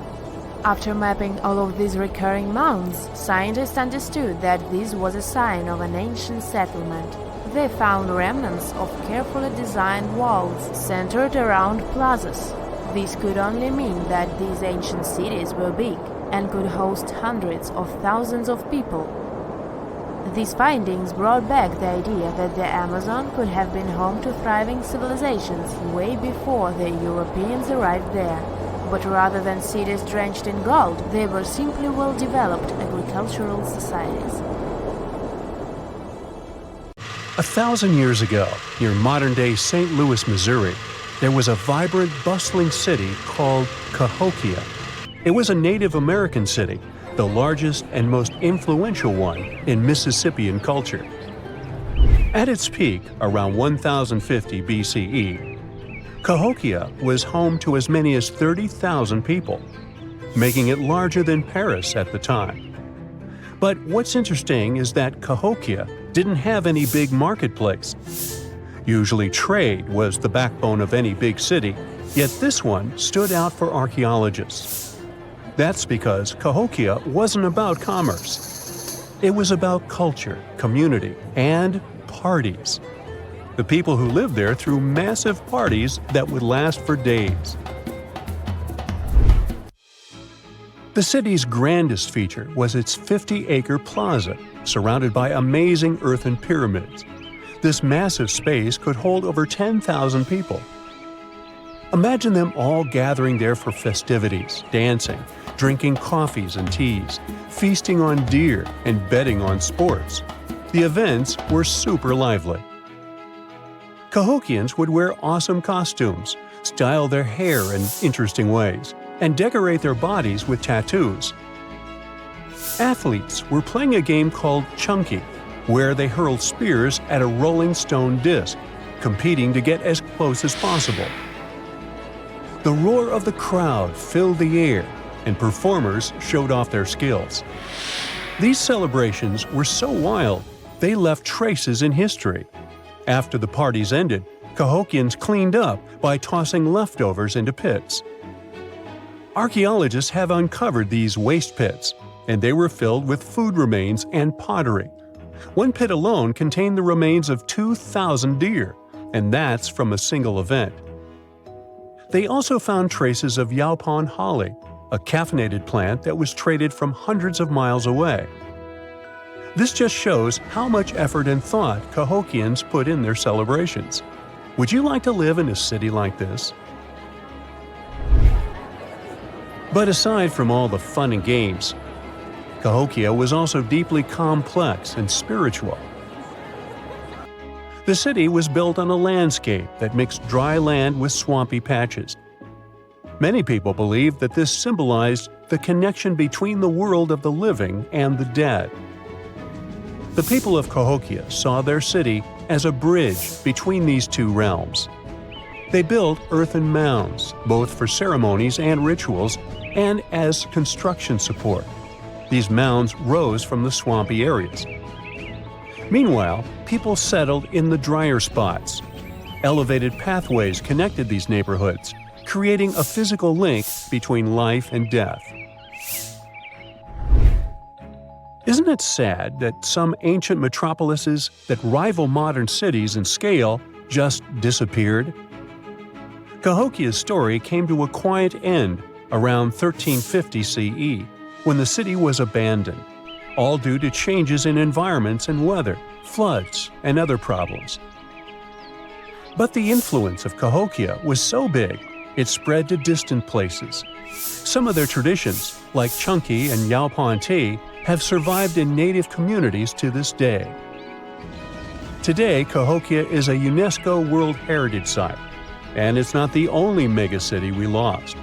After mapping all of these recurring mounds, scientists understood that this was a sign of an ancient settlement. They found remnants of carefully designed walls centered around plazas. This could only mean that these ancient cities were big and could host hundreds of thousands of people. These findings brought back the idea that the Amazon could have been home to thriving civilizations way before the Europeans arrived there. But rather than cities drenched in gold, they were simply well-developed agricultural societies. 1,000 years ago, near modern-day St. Louis, Missouri, there was a vibrant, bustling city called Cahokia. It was a Native American city, the largest and most influential one in Mississippian culture. At its peak, around 1050 BCE, Cahokia was home to as many as 30,000 people, making it larger than Paris at the time. But what's interesting is that Cahokia didn't have any big marketplace. Usually trade was the backbone of any big city, yet this one stood out for archaeologists. That's because Cahokia wasn't about commerce. It was about culture, community, and parties. The people who lived there threw massive parties that would last for days. The city's grandest feature was its 50-acre plaza, surrounded by amazing earthen pyramids. This massive space could hold over 10,000 people. Imagine them all gathering there for festivities, dancing, drinking coffees and teas, feasting on deer, and betting on sports. The events were super lively. Cahokians would wear awesome costumes, style their hair in interesting ways, and decorate their bodies with tattoos. Athletes were playing a game called chunky, where they hurled spears at a rolling stone disc, competing to get as close as possible. The roar of the crowd filled the air, and performers showed off their skills. These celebrations were so wild, they left traces in history. After the parties ended, Cahokians cleaned up by tossing leftovers into pits. Archaeologists have uncovered these waste pits, and they were filled with food remains and pottery. One pit alone contained the remains of 2,000 deer, and that's from a single event. They also found traces of yaupon holly, a caffeinated plant that was traded from hundreds of miles away. This just shows how much effort and thought Cahokians put in their celebrations. Would you like to live in a city like this? But aside from all the fun and games, Cahokia was also deeply complex and spiritual. The city was built on a landscape that mixed dry land with swampy patches. Many people believed that this symbolized the connection between the world of the living and the dead. The people of Cahokia saw their city as a bridge between these two realms. They built earthen mounds, both for ceremonies and rituals, and as construction support. These mounds rose from the swampy areas. Meanwhile, people settled in the drier spots. Elevated pathways connected these neighborhoods, creating a physical link between life and death. Isn't it sad that some ancient metropolises that rival modern cities in scale just disappeared? Cahokia's story came to a quiet end around 1350 CE, when the city was abandoned, all due to changes in environments and weather, floods, and other problems. But the influence of Cahokia was so big, it spread to distant places. Some of their traditions, like chunky and yaupon tea, have survived in native communities to this day. Today, Cahokia is a UNESCO World Heritage Site, and it's not the only megacity we lost.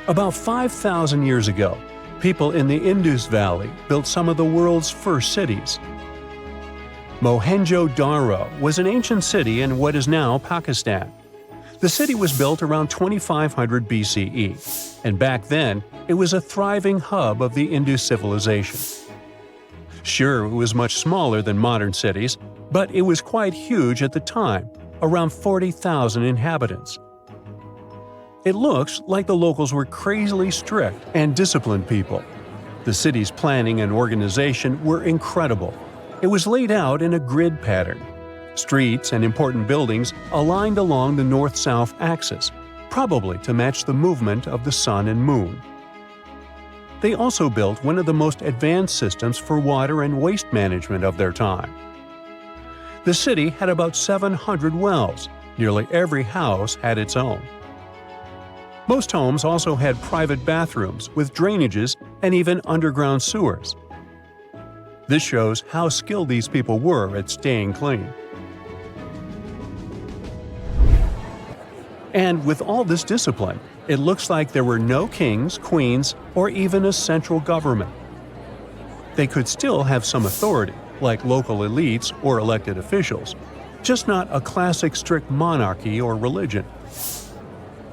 About 5,000 years ago, people in the Indus Valley built some of the world's first cities. Mohenjo-Daro was an ancient city in what is now Pakistan. The city was built around 2500 BCE, and back then, it was a thriving hub of the Indus civilization. Sure, it was much smaller than modern cities, but it was quite huge at the time, around 40,000 inhabitants. It looks like the locals were crazily strict and disciplined people. The city's planning and organization were incredible. It was laid out in a grid pattern. Streets and important buildings aligned along the north-south axis, probably to match the movement of the sun and moon. They also built one of the most advanced systems for water and waste management of their time. The city had about 700 wells. Nearly every house had its own. Most homes also had private bathrooms with drainages and even underground sewers. This shows how skilled these people were at staying clean. And with all this discipline, it looks like there were no kings, queens, or even a central government. They could still have some authority, like local elites or elected officials, just not a classic strict monarchy or religion.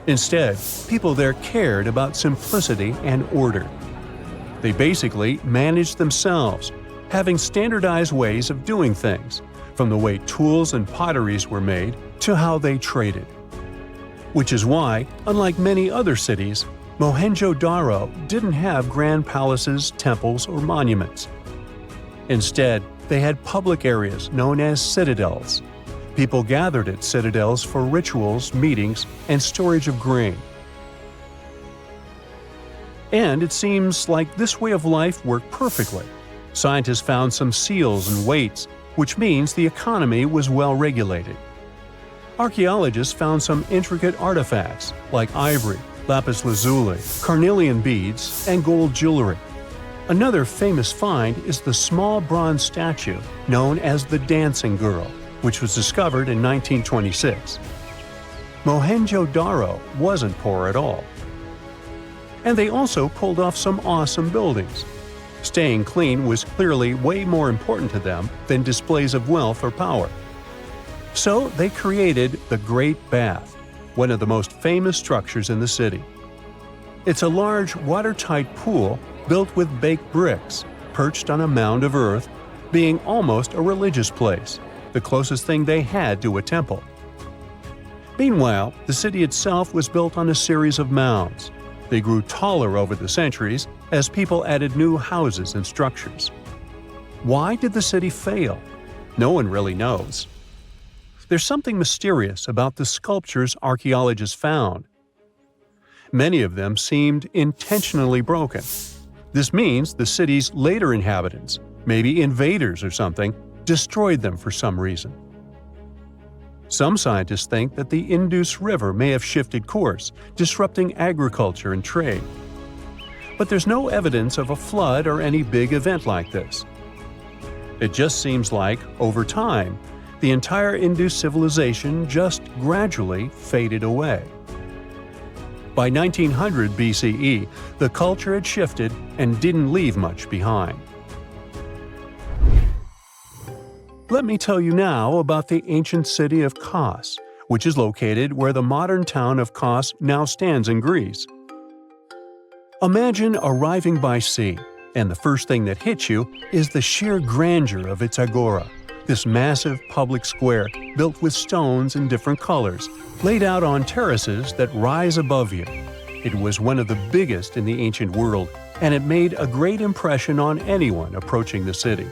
Instead, people there cared about simplicity and order. They basically managed themselves, having standardized ways of doing things, from the way tools and potteries were made to how they traded. Which is why, unlike many other cities, Mohenjo-Daro didn't have grand palaces, temples, or monuments. Instead, they had public areas known as citadels. People gathered at citadels for rituals, meetings, and storage of grain. And it seems like this way of life worked perfectly. Scientists found some seals and weights, which means the economy was well regulated. Archaeologists found some intricate artifacts like ivory, lapis lazuli, carnelian beads, and gold jewelry. Another famous find is the small bronze statue known as the Dancing Girl, which was discovered in 1926. Mohenjo-Daro wasn't poor at all. And they also pulled off some awesome buildings. Staying clean was clearly way more important to them than displays of wealth or power. So they created the Great Bath, one of the most famous structures in the city. It's a large, watertight pool built with baked bricks, perched on a mound of earth, being almost a religious place, the closest thing they had to a temple. Meanwhile, the city itself was built on a series of mounds. They grew taller over the centuries as people added new houses and structures. Why did the city fail? No one really knows. There's something mysterious about the sculptures archaeologists found. Many of them seemed intentionally broken. This means the city's later inhabitants, maybe invaders or something, destroyed them for some reason. Some scientists think that the Indus River may have shifted course, disrupting agriculture and trade. But there's no evidence of a flood or any big event like this. It just seems like, over time, the entire Indus civilization just gradually faded away. By 1900 BCE, the culture had shifted and didn't leave much behind. Let me tell you now about the ancient city of Kos, which is located where the modern town of Kos now stands in Greece. Imagine arriving by sea, and the first thing that hits you is the sheer grandeur of its agora, this massive public square built with stones in different colors, laid out on terraces that rise above you. It was one of the biggest in the ancient world, and it made a great impression on anyone approaching the city.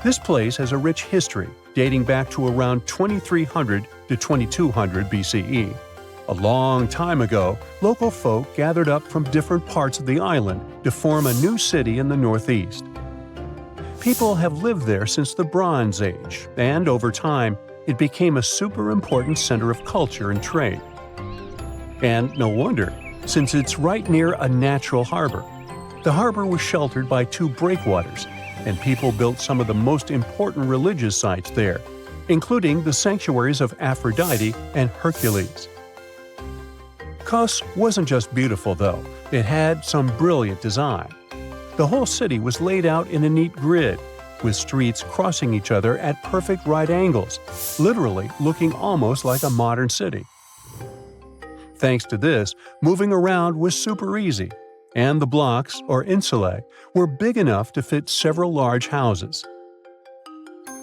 This place has a rich history dating back to around 2300 to 2200 BCE. A long time ago, local folk gathered up from different parts of the island to form a new city in the northeast. People have lived there since the Bronze Age, and over time, it became a super important center of culture and trade. And no wonder, since it's right near a natural harbor. The harbor was sheltered by two breakwaters, and people built some of the most important religious sites there, including the sanctuaries of Aphrodite and Hercules. Kos wasn't just beautiful, though. It had some brilliant design. The whole city was laid out in a neat grid, with streets crossing each other at perfect right angles, literally looking almost like a modern city. Thanks to this, moving around was super easy, and the blocks, or insulae, were big enough to fit several large houses.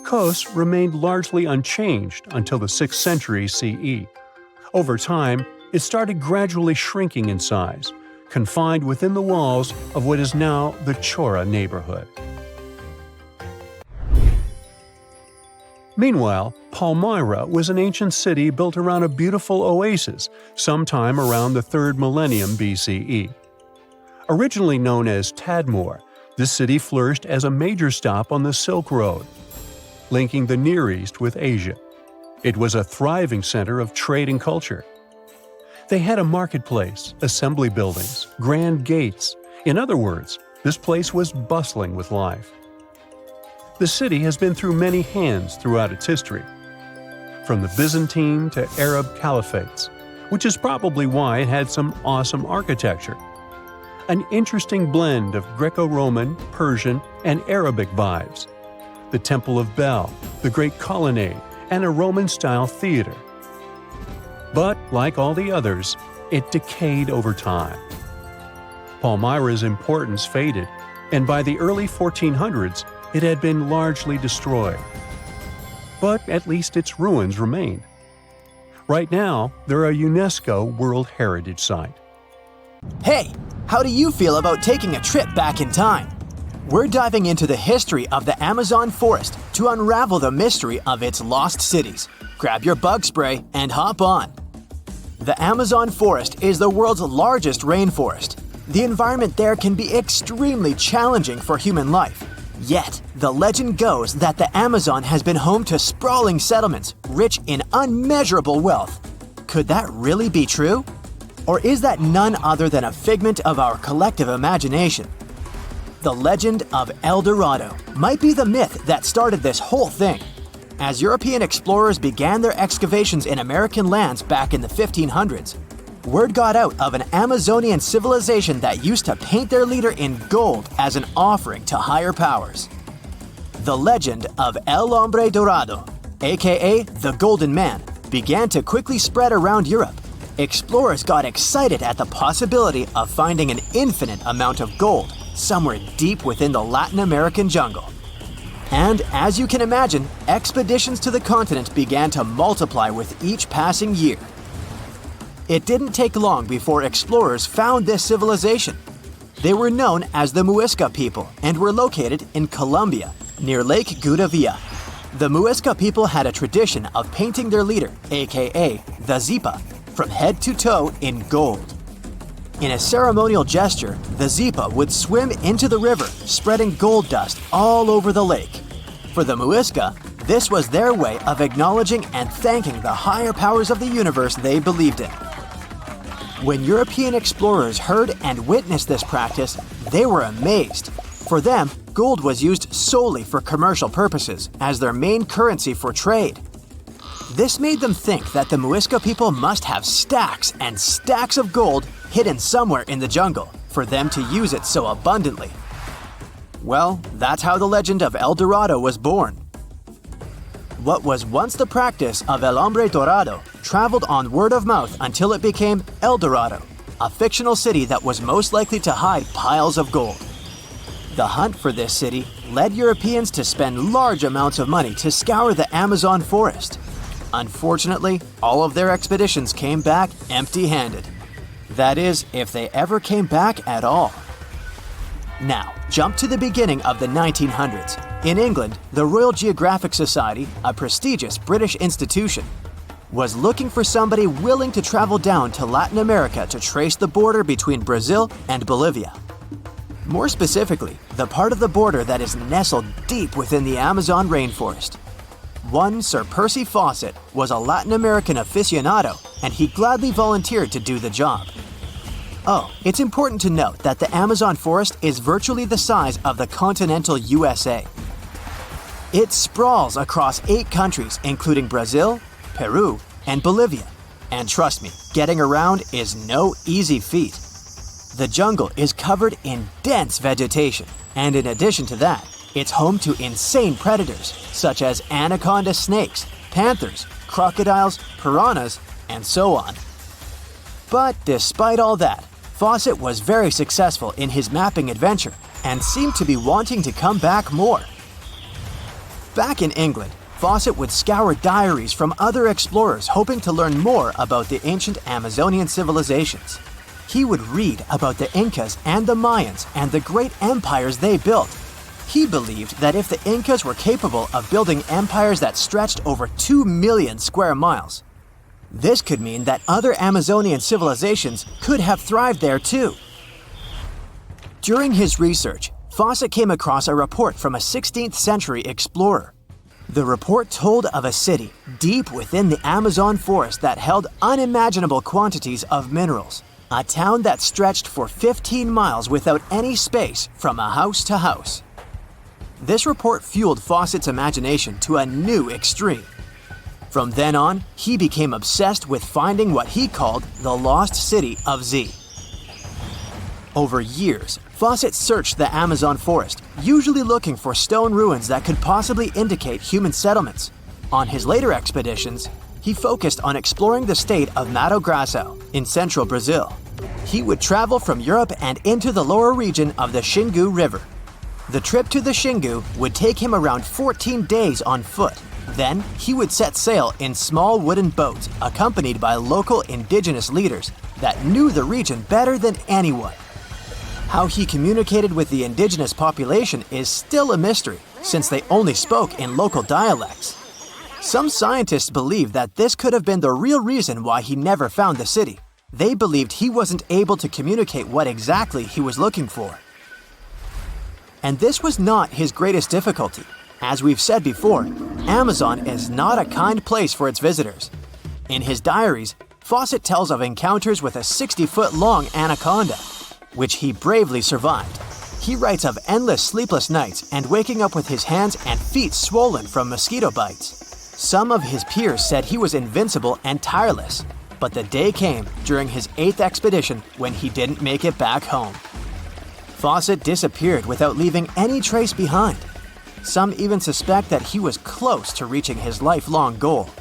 Kos remained largely unchanged until the 6th century CE. Over time, it started gradually shrinking in size, confined within the walls of what is now the Chora neighborhood. Meanwhile, Palmyra was an ancient city built around a beautiful oasis sometime around the 3rd millennium BCE. Originally known as Tadmor, this city flourished as a major stop on the Silk Road, linking the Near East with Asia. It was a thriving center of trade and culture. They had a marketplace, assembly buildings, grand gates. In other words, this place was bustling with life. The city has been through many hands throughout its history. from the Byzantine to Arab caliphates, which is probably why it had some awesome architecture. An interesting blend of Greco-Roman, Persian, and Arabic vibes. The Temple of Bel, the Great Colonnade, and a Roman-style theater. But, like all the others, it decayed over time. Palmyra's importance faded, and by the early 1400s, it had been largely destroyed. But at least its ruins remain. Right now, they're a UNESCO World Heritage Site. Hey, how do you feel about taking a trip back in time? We're diving into the history of the Amazon forest to unravel the mystery of its lost cities. Grab your bug spray and hop on. The Amazon forest is the world's largest rainforest. The environment there can be extremely challenging for human life. Yet, the legend goes that the Amazon has been home to sprawling settlements rich in unmeasurable wealth. Could that really be true? Or is that none other than a figment of our collective imagination? The legend of El Dorado might be the myth that started this whole thing. As European explorers began their excavations in American lands back in the 1500s, word got out of an Amazonian civilization that used to paint their leader in gold as an offering to higher powers. The legend of El Hombre Dorado, aka the Golden Man, began to quickly spread around Europe. Explorers got excited at the possibility of finding an infinite amount of gold somewhere deep within the Latin American jungle. And as you can imagine, expeditions to the continent began to multiply with each passing year. It didn't take long before explorers found this civilization. They were known as the Muisca people and were located in Colombia, near Lake Gudavia. The Muisca people had a tradition of painting their leader, aka the Zipa, from head to toe in gold. In a ceremonial gesture, the Zipa would swim into the river, spreading gold dust all over the lake. For the Muisca, this was their way of acknowledging and thanking the higher powers of the universe they believed in. When European explorers heard and witnessed this practice, they were amazed. For them, gold was used solely for commercial purposes as their main currency for trade. This made them think that the Muisca people must have stacks and stacks of gold hidden somewhere in the jungle for them to use it so abundantly. Well, that's how the legend of El Dorado was born. What was once the practice of El Hombre Dorado traveled on word of mouth until it became El Dorado, a fictional city that was most likely to hide piles of gold. The hunt for this city led Europeans to spend large amounts of money to scour the Amazon forest. Unfortunately, all of their expeditions came back empty-handed. That is, if they ever came back at all. Now, jump to the beginning of the 1900s. In England, the Royal Geographic Society, a prestigious British institution, was looking for somebody willing to travel down to Latin America to trace the border between Brazil and Bolivia. More specifically, the part of the border that is nestled deep within the Amazon rainforest. One Sir Percy Fawcett was a Latin American aficionado, and he gladly volunteered to do the job. Oh, it's important to note that the Amazon forest is virtually the size of the continental USA. It sprawls across 8 countries, including Brazil, Peru, and Bolivia. And trust me, getting around is no easy feat. The jungle is covered in dense vegetation, and in addition to that, it's home to insane predators such as anaconda snakes, panthers, crocodiles, piranhas, and so on. But despite all that, Fawcett was very successful in his mapping adventure and seemed to be wanting to come back more. Back in England, Fawcett would scour diaries from other explorers hoping to learn more about the ancient Amazonian civilizations. He would read about the Incas and the Mayans and the great empires they built. He believed that if the Incas were capable of building empires that stretched over 2 million square miles, this could mean that other Amazonian civilizations could have thrived there too. During his research, Fawcett came across a report from a 16th century explorer. The report told of a city deep within the Amazon forest that held unimaginable quantities of minerals. A town that stretched for 15 miles without any space from a house to house. This report fueled Fawcett's imagination to a new extreme. From then on, he became obsessed with finding what he called the lost city of Z. Over years, Fawcett searched the Amazon forest, usually looking for stone ruins that could possibly indicate human settlements. On his later expeditions, he focused on exploring the state of Mato Grosso in central Brazil. He would travel from Europe and into the lower region of the Xingu River. The trip to the Xingu would take him around 14 days on foot. Then, he would set sail in small wooden boats accompanied by local indigenous leaders that knew the region better than anyone. How he communicated with the indigenous population is still a mystery, since they only spoke in local dialects. Some scientists believe that this could have been the real reason why he never found the city. They believed he wasn't able to communicate what exactly he was looking for. And this was not his greatest difficulty. As we've said before, Amazon is not a kind place for its visitors. In his diaries, Fawcett tells of encounters with a 60-foot-long anaconda, which he bravely survived. He writes of endless sleepless nights and waking up with his hands and feet swollen from mosquito bites. Some of his peers said he was invincible and tireless, but the day came during his 8th expedition when he didn't make it back home. Fawcett disappeared without leaving any trace behind. Some even suspect that he was close to reaching his lifelong goal.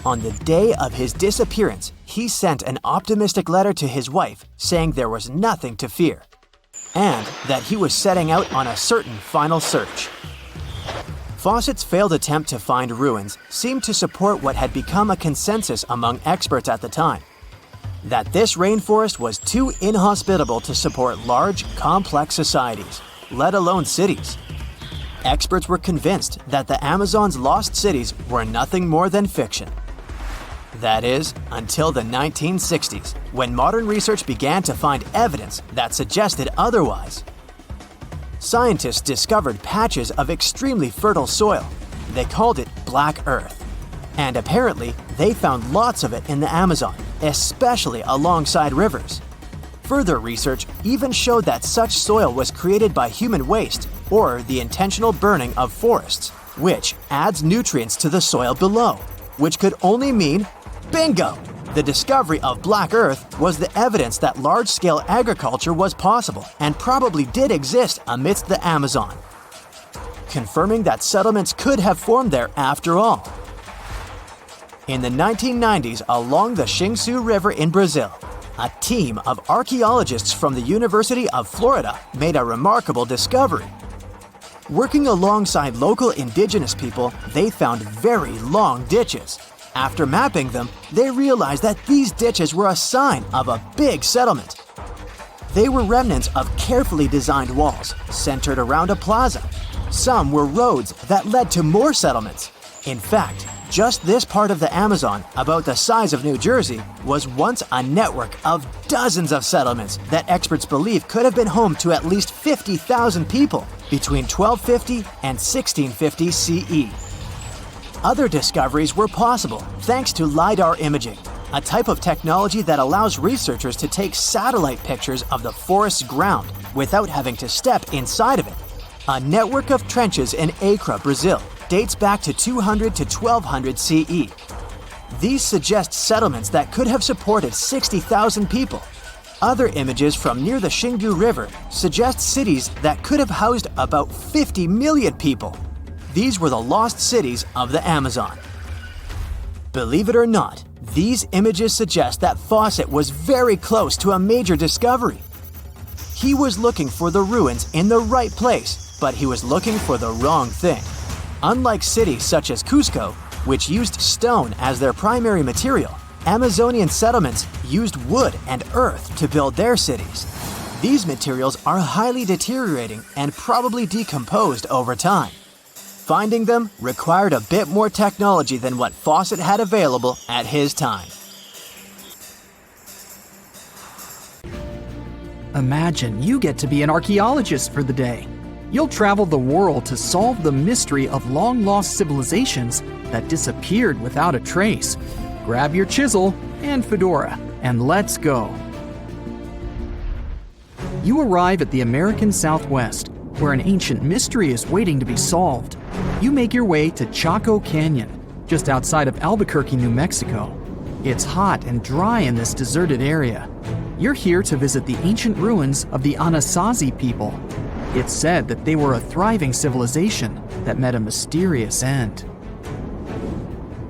On the day of his disappearance, he sent an optimistic letter to his wife saying there was nothing to fear, and that he was setting out on a certain final search. Fawcett's failed attempt to find ruins seemed to support what had become a consensus among experts at the time, that this rainforest was too inhospitable to support large, complex societies, let alone cities. Experts were convinced that the Amazon's lost cities were nothing more than fiction. That is, until the 1960s, when modern research began to find evidence that suggested otherwise. Scientists discovered patches of extremely fertile soil. They called it Black Earth. And apparently, they found lots of it in the Amazon, especially alongside rivers. Further research even showed that such soil was created by human waste or the intentional burning of forests, which adds nutrients to the soil below, which could only mean bingo! The discovery of Black Earth was the evidence that large-scale agriculture was possible and probably did exist amidst the Amazon, confirming that settlements could have formed there after all. In the 1990s, along the Xingu River in Brazil, a team of archaeologists from the University of Florida made a remarkable discovery. Working alongside local indigenous people, they found very long ditches. After mapping them, they realized that these ditches were a sign of a big settlement. They were remnants of carefully designed walls centered around a plaza. Some were roads that led to more settlements. In fact, just this part of the Amazon, about the size of New Jersey, was once a network of dozens of settlements that experts believe could have been home to at least 50,000 people between 1250 and 1650 CE. Other discoveries were possible thanks to LiDAR imaging, a type of technology that allows researchers to take satellite pictures of the forest's ground without having to step inside of it. A network of trenches in Acre, Brazil, dates back to 200 to 1200 CE. These suggest settlements that could have supported 60,000 people. Other images from near the Xingu River suggest cities that could have housed about 50 million people. These were the lost cities of the Amazon. Believe it or not, these images suggest that Fawcett was very close to a major discovery. He was looking for the ruins in the right place, but he was looking for the wrong thing. Unlike cities such as Cusco, which used stone as their primary material, Amazonian settlements used wood and earth to build their cities. These materials are highly deteriorating and probably decomposed over time. Finding them required a bit more technology than what Fawcett had available at his time. Imagine you get to be an archaeologist for the day. You'll travel the world to solve the mystery of long-lost civilizations that disappeared without a trace. Grab your chisel and fedora, and let's go. You arrive at the American Southwest, where an ancient mystery is waiting to be solved. You make your way to Chaco Canyon, just outside of Albuquerque, New Mexico. It's hot and dry in this deserted area. You're here to visit the ancient ruins of the Anasazi people. It's said that they were a thriving civilization that met a mysterious end.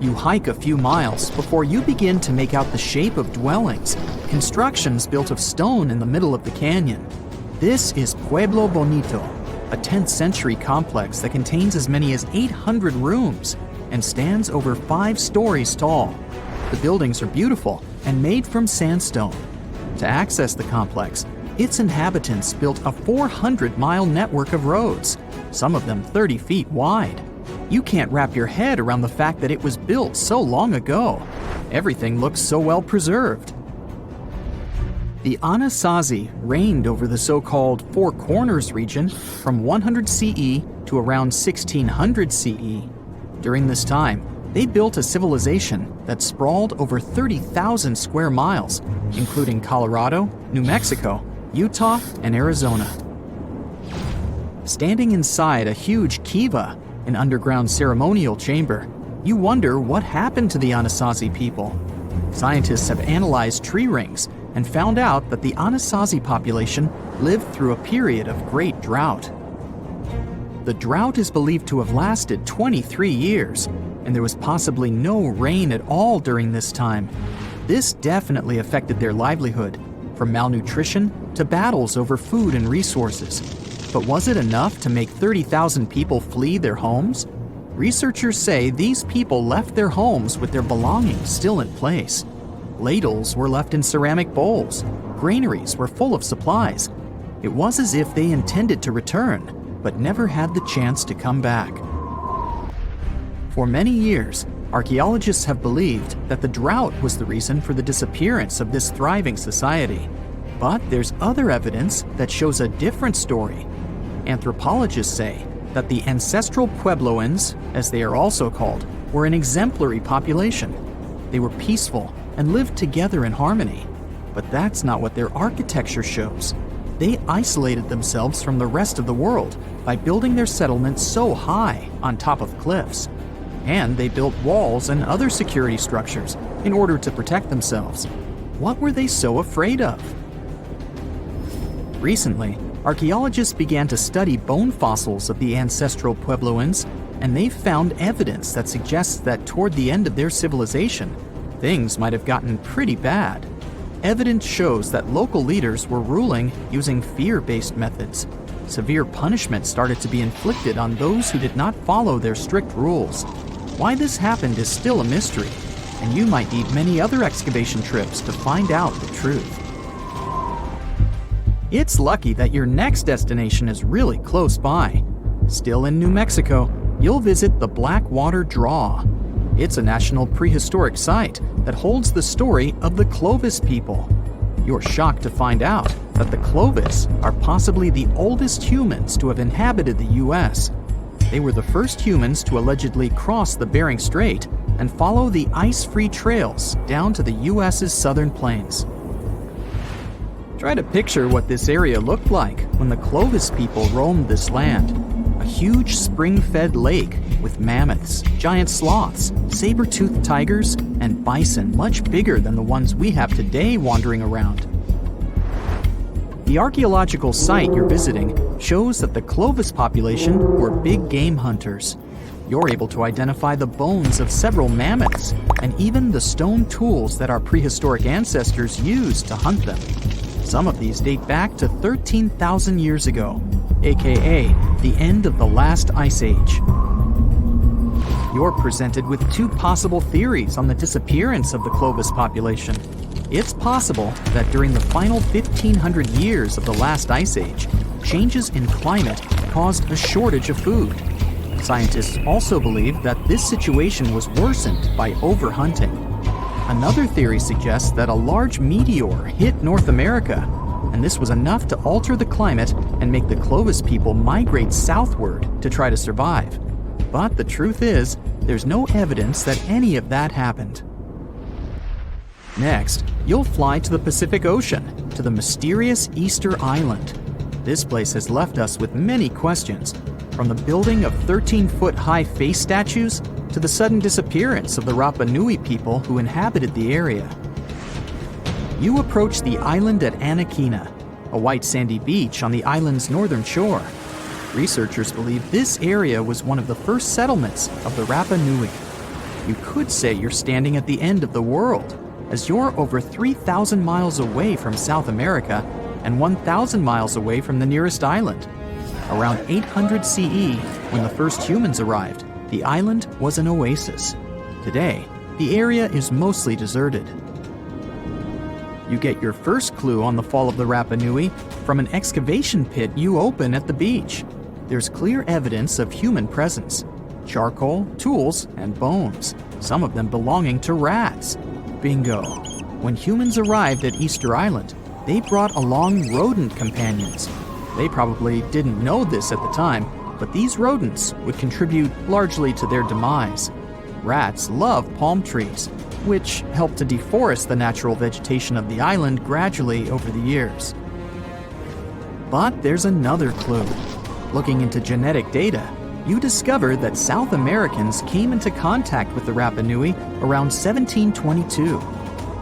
You hike a few miles before you begin to make out the shape of dwellings, constructions built of stone in the middle of the canyon. This is Pueblo Bonito, a 10th century complex that contains as many as 800 rooms and stands over 5 stories tall. The buildings are beautiful and made from sandstone. To access the complex, its inhabitants built a 400-mile network of roads, some of them 30 feet wide. You can't wrap your head around the fact that it was built so long ago. Everything looks so well preserved. The Anasazi reigned over the so-called Four Corners region from 100 CE to around 1600 CE. During this time, they built a civilization that sprawled over 30,000 square miles, including Colorado, New Mexico, Utah, and Arizona. Standing inside a huge kiva, an underground ceremonial chamber, you wonder what happened to the Anasazi people. Scientists have analyzed tree rings and found out that the Anasazi population lived through a period of great drought. The drought is believed to have lasted 23 years, and there was possibly no rain at all during this time. This definitely affected their livelihood, from malnutrition to battles over food and resources. But was it enough to make 30,000 people flee their homes? Researchers say these people left their homes with their belongings still in place. Ladles were left in ceramic bowls. Granaries were full of supplies. It was as if they intended to return, but never had the chance to come back. For many years, archaeologists have believed that the drought was the reason for the disappearance of this thriving society. But there's other evidence that shows a different story. Anthropologists say that the ancestral Puebloans, as they are also called, were an exemplary population. They were peaceful and lived together in harmony. But that's not what their architecture shows. They isolated themselves from the rest of the world by building their settlements so high on top of cliffs. And they built walls and other security structures in order to protect themselves. What were they so afraid of? Recently, archaeologists began to study bone fossils of the ancestral Puebloans, and they found evidence that suggests that toward the end of their civilization, things might have gotten pretty bad. Evidence shows that local leaders were ruling using fear-based methods. Severe punishment started to be inflicted on those who did not follow their strict rules. Why this happened is still a mystery, and you might need many other excavation trips to find out the truth. It's lucky that your next destination is really close by. Still in New Mexico, you'll visit the Blackwater Draw. It's a national prehistoric site that holds the story of the Clovis people. You're shocked to find out that the Clovis are possibly the oldest humans to have inhabited the U.S. They were the first humans to allegedly cross the Bering Strait and follow the ice-free trails down to the U.S.'s southern plains. Try to picture what this area looked like when the Clovis people roamed this land. A huge spring-fed lake with mammoths, giant sloths, saber-toothed tigers, and bison much bigger than the ones we have today wandering around. The archaeological site you're visiting shows that the Clovis population were big game hunters. You're able to identify the bones of several mammoths and even the stone tools that our prehistoric ancestors used to hunt them. Some of these date back to 13,000 years ago, aka the end of the last ice age. You're presented with two possible theories on the disappearance of the Clovis population. It's possible that during the final 1,500 years of the last ice age, changes in climate caused a shortage of food. Scientists also believe that this situation was worsened by overhunting. Another theory suggests that a large meteor hit North America, and this was enough to alter the climate and make the Clovis people migrate southward to try to survive. But the truth is, there's no evidence that any of that happened. Next, you'll fly to the Pacific Ocean, to the mysterious Easter Island. This place has left us with many questions, from the building of 13-foot-high face statues to the sudden disappearance of the Rapanui people who inhabited the area. You approach the island at Anakina, a white sandy beach on the island's northern shore. Researchers believe this area was one of the first settlements of the Rapanui. You could say you're standing at the end of the world, as you're over 3,000 miles away from South America and 1,000 miles away from the nearest island. Around 800 CE, when the first humans arrived, the island was an oasis. Today, the area is mostly deserted. You get your first clue on the fall of the Rapanui from an excavation pit you open at the beach. There's clear evidence of human presence: charcoal, tools, and bones, some of them belonging to rats. Bingo! When humans arrived at Easter Island, they brought along rodent companions. They probably didn't know this at the time, but these rodents would contribute largely to their demise. Rats love palm trees, which helped to deforest the natural vegetation of the island gradually over the years. But there's another clue. Looking into genetic data, you discover that South Americans came into contact with the Rapanui around 1722.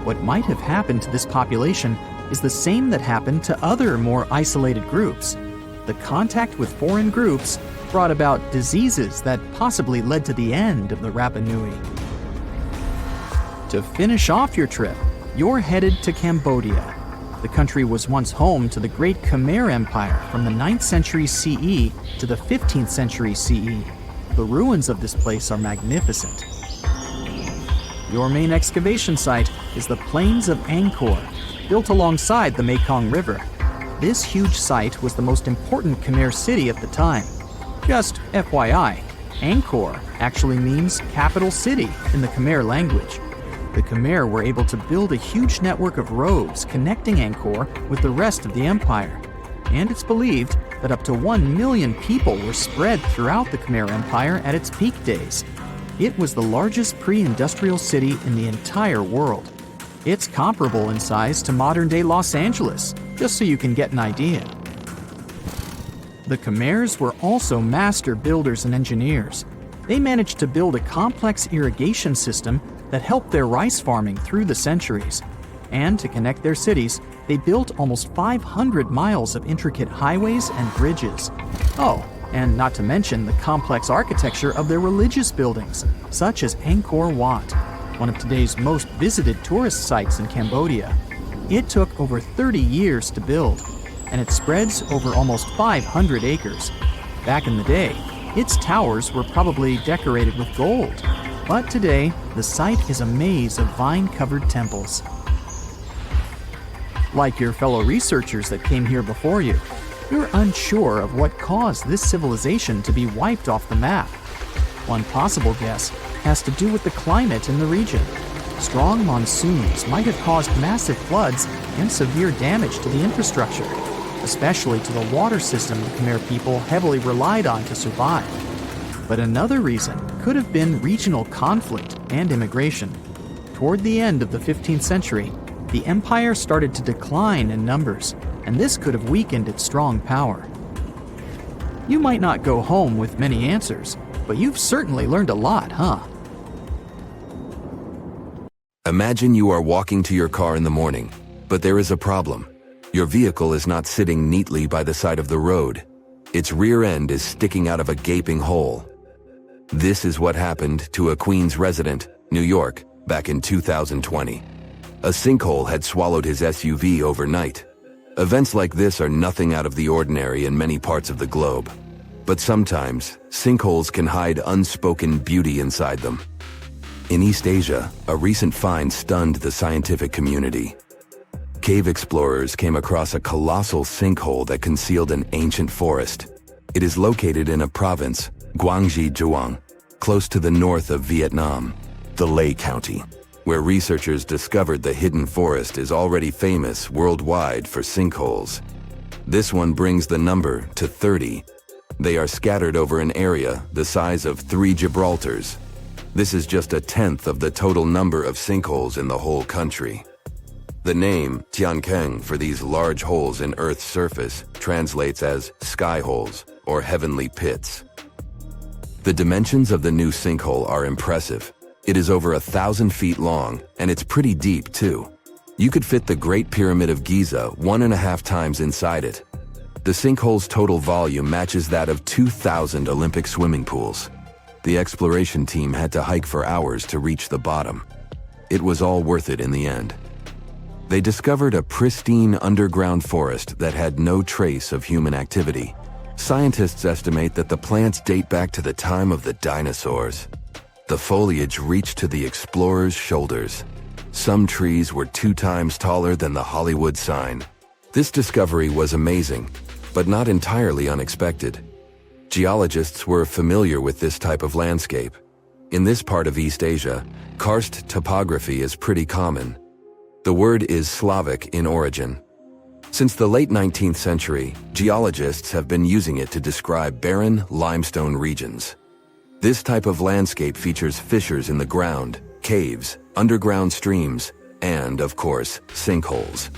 What might have happened to this population is the same that happened to other more isolated groups. The contact with foreign groups brought about diseases that possibly led to the end of the Rapanui. To finish off your trip, you're headed to Cambodia. The country was once home to the Great Khmer Empire from the 9th century CE to the 15th century CE. The ruins of this place are magnificent. Your main excavation site is the Plains of Angkor, built alongside the Mekong River. This huge site was the most important Khmer city at the time. Just FYI, Angkor actually means capital city in the Khmer language. The Khmer were able to build a huge network of roads connecting Angkor with the rest of the empire. And it's believed that up to 1 million people were spread throughout the Khmer Empire at its peak days. It was the largest pre-industrial city in the entire world. It's comparable in size to modern-day Los Angeles, just so you can get an idea. The Khmers were also master builders and engineers. They managed to build a complex irrigation system that helped their rice farming through the centuries. And to connect their cities, they built almost 500 miles of intricate highways and bridges. Oh, and not to mention the complex architecture of their religious buildings, such as Angkor Wat, one of today's most visited tourist sites in Cambodia. It took over 30 years to build, and it spreads over almost 500 acres. Back in the day, its towers were probably decorated with gold, but today, the site is a maze of vine-covered temples. Like your fellow researchers that came here before you, you're unsure of what caused this civilization to be wiped off the map. One possible guess has to do with the climate in the region. Strong monsoons might have caused massive floods and severe damage to the infrastructure, especially to the water system the Khmer people heavily relied on to survive. But another reason could have been regional conflict and immigration. Toward the end of the 15th century, the empire started to decline in numbers, and this could have weakened its strong power. You might not go home with many answers, but you've certainly learned a lot, huh? Imagine you are walking to your car in the morning, but there is a problem. Your vehicle is not sitting neatly by the side of the road. Its rear end is sticking out of a gaping hole. This is what happened to a Queens resident, New York, back in 2020. A sinkhole had swallowed his SUV overnight. Events like this are nothing out of the ordinary in many parts of the globe. But sometimes, sinkholes can hide unspoken beauty inside them. In East Asia, a recent find stunned the scientific community. Cave explorers came across a colossal sinkhole that concealed an ancient forest. It is located in a province, Guangxi Zhuang, close to the north of Vietnam, the Lê County, where researchers discovered the hidden forest is already famous worldwide for sinkholes. This one brings the number to 30. They are scattered over an area the size of 3 Gibraltars. This is just a tenth of the total number of sinkholes in the whole country. The name Tiankeng for these large holes in Earth's surface translates as sky holes or heavenly pits. The dimensions of the new sinkhole are impressive. It is over 1,000 feet long, and it's pretty deep too. You could fit the Great Pyramid of Giza 1.5 times inside it. The sinkhole's total volume matches that of 2,000 Olympic swimming pools. The exploration team had to hike for hours to reach the bottom. It was all worth it in the end. They discovered a pristine underground forest that had no trace of human activity. Scientists estimate that the plants date back to the time of the dinosaurs. The foliage reached to the explorers' shoulders. Some trees were 2 times taller than the Hollywood sign. This discovery was amazing, but not entirely unexpected. Geologists were familiar with this type of landscape. In this part of East Asia, karst topography is pretty common. The word is Slavic in origin. Since the late 19th century, geologists have been using it to describe barren limestone regions. This type of landscape features fissures in the ground, caves, underground streams, and, of course, sinkholes.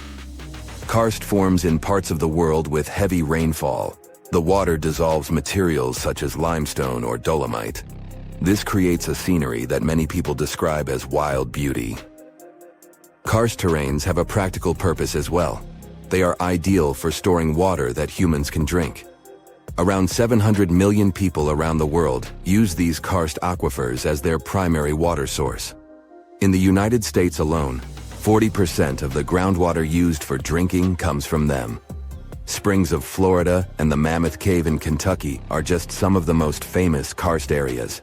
Karst forms in parts of the world with heavy rainfall. The water dissolves materials such as limestone or dolomite. This creates a scenery that many people describe as wild beauty. Karst terrains have a practical purpose as well. They are ideal for storing water that humans can drink. Around 700 million people around the world use these karst aquifers as their primary water source. In the United States alone, 40% of the groundwater used for drinking comes from them. Springs of Florida and the Mammoth Cave in Kentucky are just some of the most famous karst areas.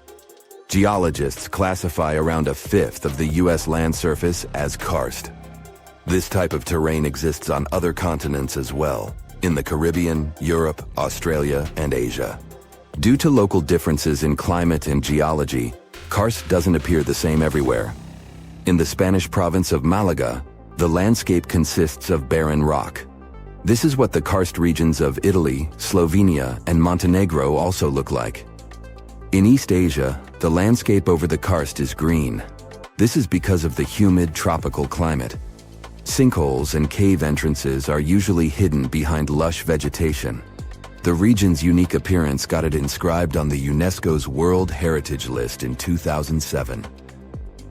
Geologists classify around 1/5 of the U.S. land surface as karst. This type of terrain exists on other continents as well, in the Caribbean, Europe, Australia, and Asia. Due to local differences in climate and geology, karst doesn't appear the same everywhere. In the Spanish province of Malaga, the landscape consists of barren rock. This is what the karst regions of Italy, Slovenia, and Montenegro also look like. In East Asia, the landscape over the karst is green. This is because of the humid tropical climate. Sinkholes and cave entrances are usually hidden behind lush vegetation. The region's unique appearance got it inscribed on the UNESCO's World Heritage List in 2007.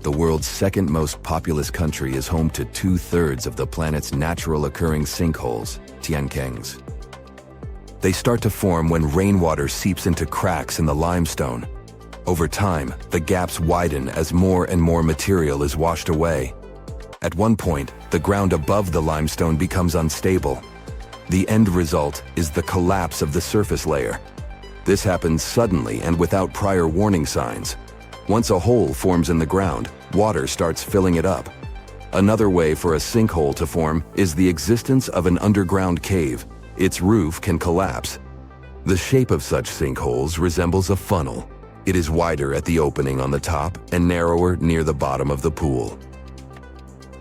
The world's second most populous country is home to 2/3 of the planet's natural occurring sinkholes, tiankengs. They start to form when rainwater seeps into cracks in the limestone. Over time, the gaps widen as more and more material is washed away. At one point, the ground above the limestone becomes unstable. The end result is the collapse of the surface layer. This happens suddenly and without prior warning signs. Once a hole forms in the ground, water starts filling it up. Another way for a sinkhole to form is the existence of an underground cave. Its roof can collapse. The shape of such sinkholes resembles a funnel. It is wider at the opening on the top and narrower near the bottom of the pool.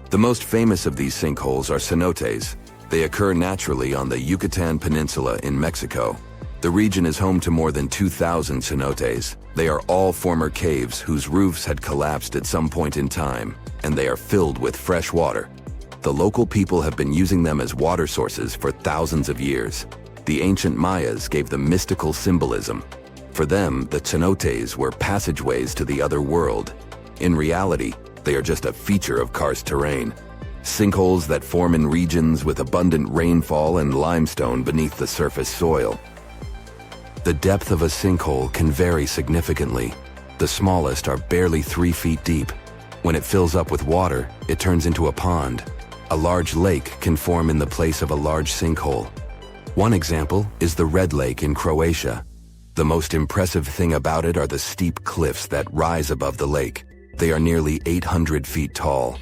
The most famous of these sinkholes are cenotes. They occur naturally on the Yucatan Peninsula in Mexico. The region is home to more than 2,000 cenotes. They are all former caves whose roofs had collapsed at some point in time, and they are filled with fresh water. The local people have been using them as water sources for thousands of years. The ancient Mayas gave them mystical symbolism. For them, the cenotes were passageways to the other world. In reality, they are just a feature of karst terrain. Sinkholes that form in regions with abundant rainfall and limestone beneath the surface soil. The depth of a sinkhole can vary significantly. The smallest are barely 3 feet deep. When it fills up with water, it turns into a pond. A large lake can form in the place of a large sinkhole. One example is the Red Lake in Croatia. The most impressive thing about it are the steep cliffs that rise above the lake. They are nearly 800 feet tall.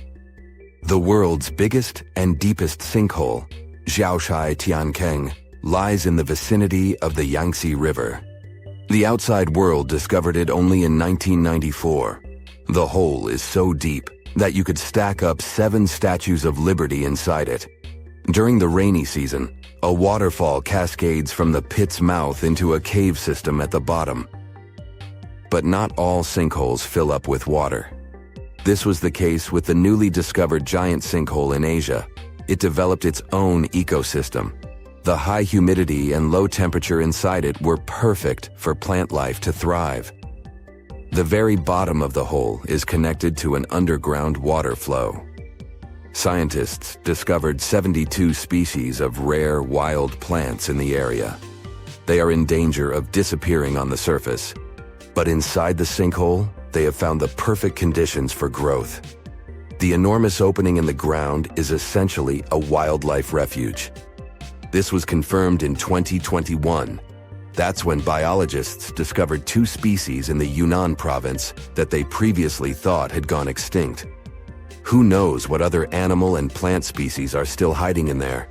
The world's biggest and deepest sinkhole, Xiaoshai Tiankeng, lies in the vicinity of the Yangtze River. The outside world discovered it only in 1994. The hole is so deep that you could stack up 7 statues of liberty inside it. During the rainy season, a waterfall cascades from the pit's mouth into a cave system at the bottom. But not all sinkholes fill up with water. This was the case with the newly discovered giant sinkhole in Asia. It developed its own ecosystem. The high humidity and low temperature inside it were perfect for plant life to thrive. The very bottom of the hole is connected to an underground water flow. Scientists discovered 72 species of rare wild plants in the area. They are in danger of disappearing on the surface, but inside the sinkhole, they have found the perfect conditions for growth. The enormous opening in the ground is essentially a wildlife refuge. This was confirmed in 2021. That's when biologists discovered 2 species in the Yunnan province that they previously thought had gone extinct. Who knows what other animal and plant species are still hiding in there?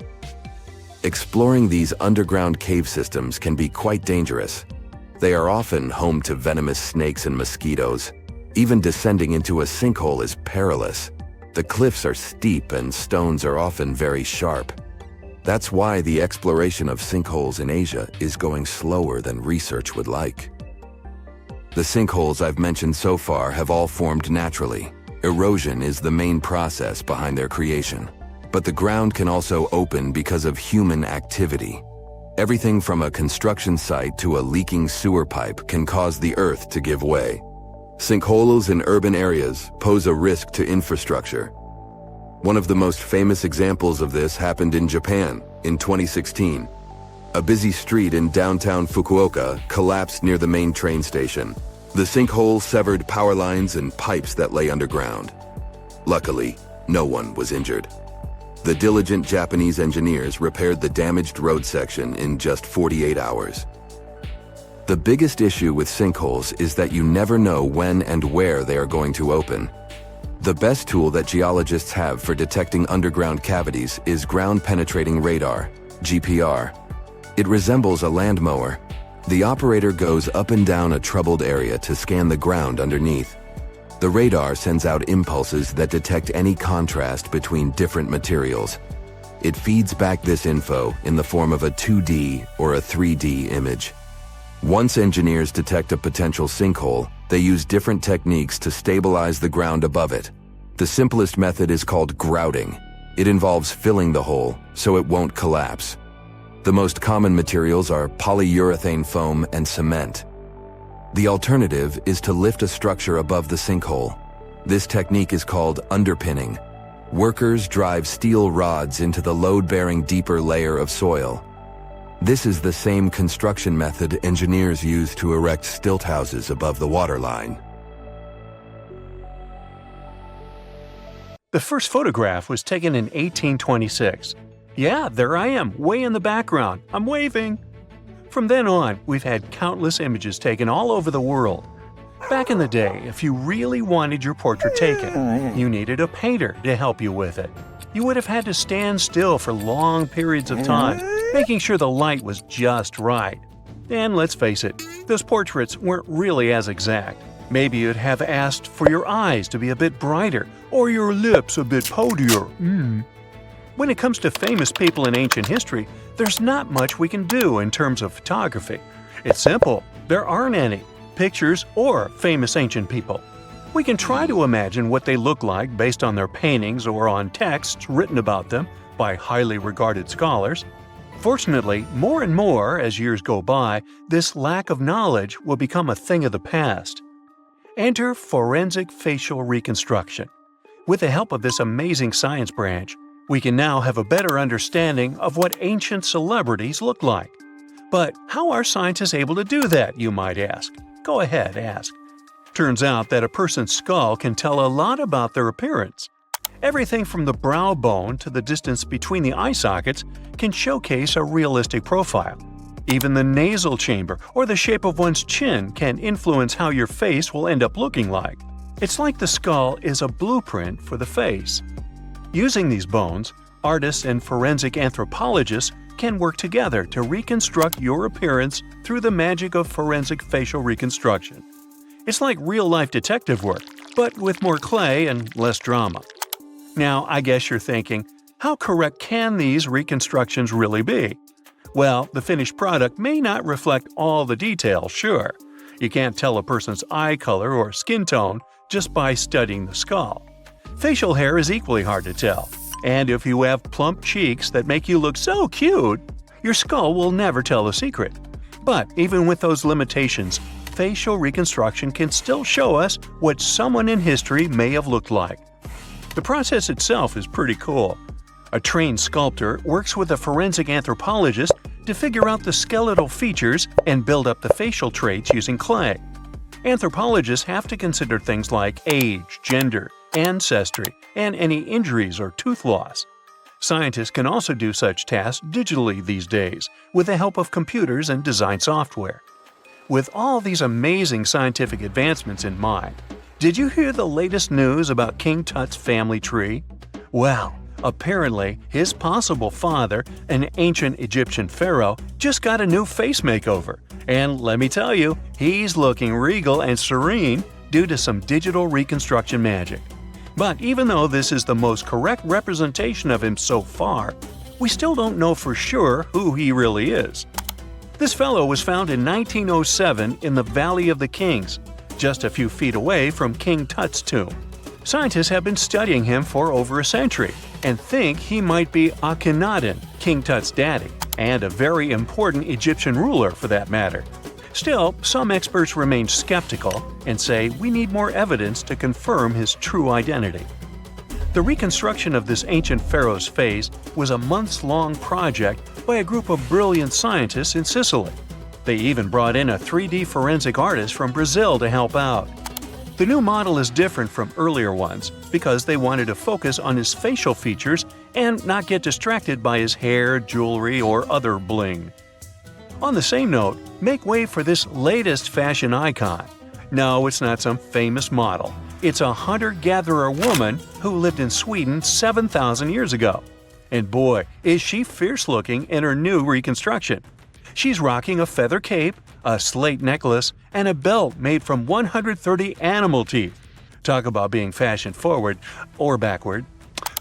Exploring these underground cave systems can be quite dangerous. They are often home to venomous snakes and mosquitoes. Even descending into a sinkhole is perilous. The cliffs are steep and stones are often very sharp. That's why the exploration of sinkholes in Asia is going slower than research would like. The sinkholes I've mentioned so far have all formed naturally. Erosion is the main process behind their creation. But the ground can also open because of human activity. Everything from a construction site to a leaking sewer pipe can cause the earth to give way. Sinkholes in urban areas pose a risk to infrastructure. One of the most famous examples of this happened in Japan in 2016. A busy street in downtown Fukuoka collapsed near the main train station. The sinkhole severed power lines and pipes that lay underground. Luckily, no one was injured. The diligent Japanese engineers repaired the damaged road section in just 48 hours. The biggest issue with sinkholes is that you never know when and where they are going to open. The best tool that geologists have for detecting underground cavities is ground-penetrating radar, GPR. It resembles a land mower. The operator goes up and down a troubled area to scan the ground underneath. The radar sends out impulses that detect any contrast between different materials. It feeds back this info in the form of a 2D or a 3D image. Once engineers detect a potential sinkhole, they use different techniques to stabilize the ground above it. The simplest method is called grouting. It involves filling the hole so it won't collapse. The most common materials are polyurethane foam and cement. The alternative is to lift a structure above the sinkhole. This technique is called underpinning. Workers drive steel rods into the load-bearing deeper layer of soil. This is the same construction method engineers use to erect stilt houses above the waterline. The first photograph was taken in 1826. Yeah, there I am, way in the background. I'm waving. From then on, we've had countless images taken all over the world. Back in the day, if you really wanted your portrait taken, you needed a painter to help you with it. You would have had to stand still for long periods of time, making sure the light was just right. And let's face it, those portraits weren't really as exact. Maybe you'd have asked for your eyes to be a bit brighter, or your lips a bit poutier. When it comes to famous people in ancient history, there's not much we can do in terms of photography. It's simple. There aren't any pictures or famous ancient people. We can try to imagine what they look like based on their paintings or on texts written about them by highly regarded scholars. Fortunately, more and more as years go by, this lack of knowledge will become a thing of the past. Enter forensic facial reconstruction. With the help of this amazing science branch, we can now have a better understanding of what ancient celebrities look like. But how are scientists able to do that, you might ask? Go ahead, ask. Turns out that a person's skull can tell a lot about their appearance. Everything from the brow bone to the distance between the eye sockets can showcase a realistic profile. Even the nasal chamber or the shape of one's chin can influence how your face will end up looking like. It's like the skull is a blueprint for the face. Using these bones, artists and forensic anthropologists can work together to reconstruct your appearance through the magic of forensic facial reconstruction. It's like real-life detective work, but with more clay and less drama. Now, I guess you're thinking, how correct can these reconstructions really be? Well, the finished product may not reflect all the details, sure. You can't tell a person's eye color or skin tone just by studying the skull. Facial hair is equally hard to tell. And if you have plump cheeks that make you look so cute, Your skull will never tell the secret. But even with those limitations, facial reconstruction can still show us what someone in history may have looked like. The process itself is pretty cool. A trained sculptor works with a forensic anthropologist to figure out the skeletal features and build up the facial traits using clay. Anthropologists have to consider things like age, gender, ancestry, and any injuries or tooth loss. Scientists can also do such tasks digitally these days with the help of computers and design software. With all these amazing scientific advancements in mind, did you hear the latest news about King Tut's family tree? Well, apparently his possible father, an ancient Egyptian pharaoh, just got a new face makeover. And let me tell you, he's looking regal and serene due to some digital reconstruction magic. But even though this is the most correct representation of him so far, we still don't know for sure who he really is. This fellow was found in 1907 in the Valley of the Kings, just a few feet away from King Tut's tomb. Scientists have been studying him for over a century and think he might be Akhenaten, King Tut's daddy, and a very important Egyptian ruler for that matter. Still, some experts remain skeptical and say we need more evidence to confirm his true identity. The reconstruction of this ancient pharaoh's face was a months-long project by a group of brilliant scientists in Sicily. They even brought in a 3D forensic artist from Brazil to help out. The new model is different from earlier ones because they wanted to focus on his facial features and not get distracted by his hair, jewelry, or other bling. On the same note, make way for this latest fashion icon. No, it's not some famous model. It's a hunter-gatherer woman who lived in Sweden 7,000 years ago. And boy, is she fierce-looking in her new reconstruction. She's rocking a feather cape, a slate necklace, and a belt made from 130 animal teeth. Talk about being fashion-forward or backward.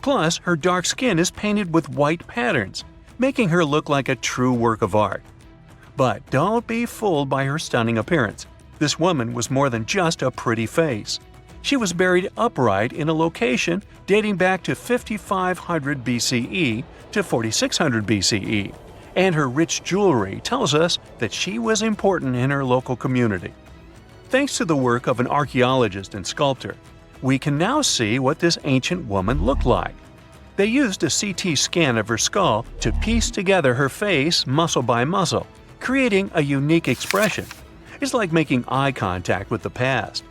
Plus, her dark skin is painted with white patterns, making her look like a true work of art. But don't be fooled by her stunning appearance. This woman was more than just a pretty face. She was buried upright in a location dating back to 5500 BCE to 4600 BCE, and her rich jewelry tells us that she was important in her local community. Thanks to the work of an archaeologist and sculptor, we can now see what this ancient woman looked like. They used a CT scan of her skull to piece together her face muscle by muscle, creating a unique expression. It's like making eye contact with the past.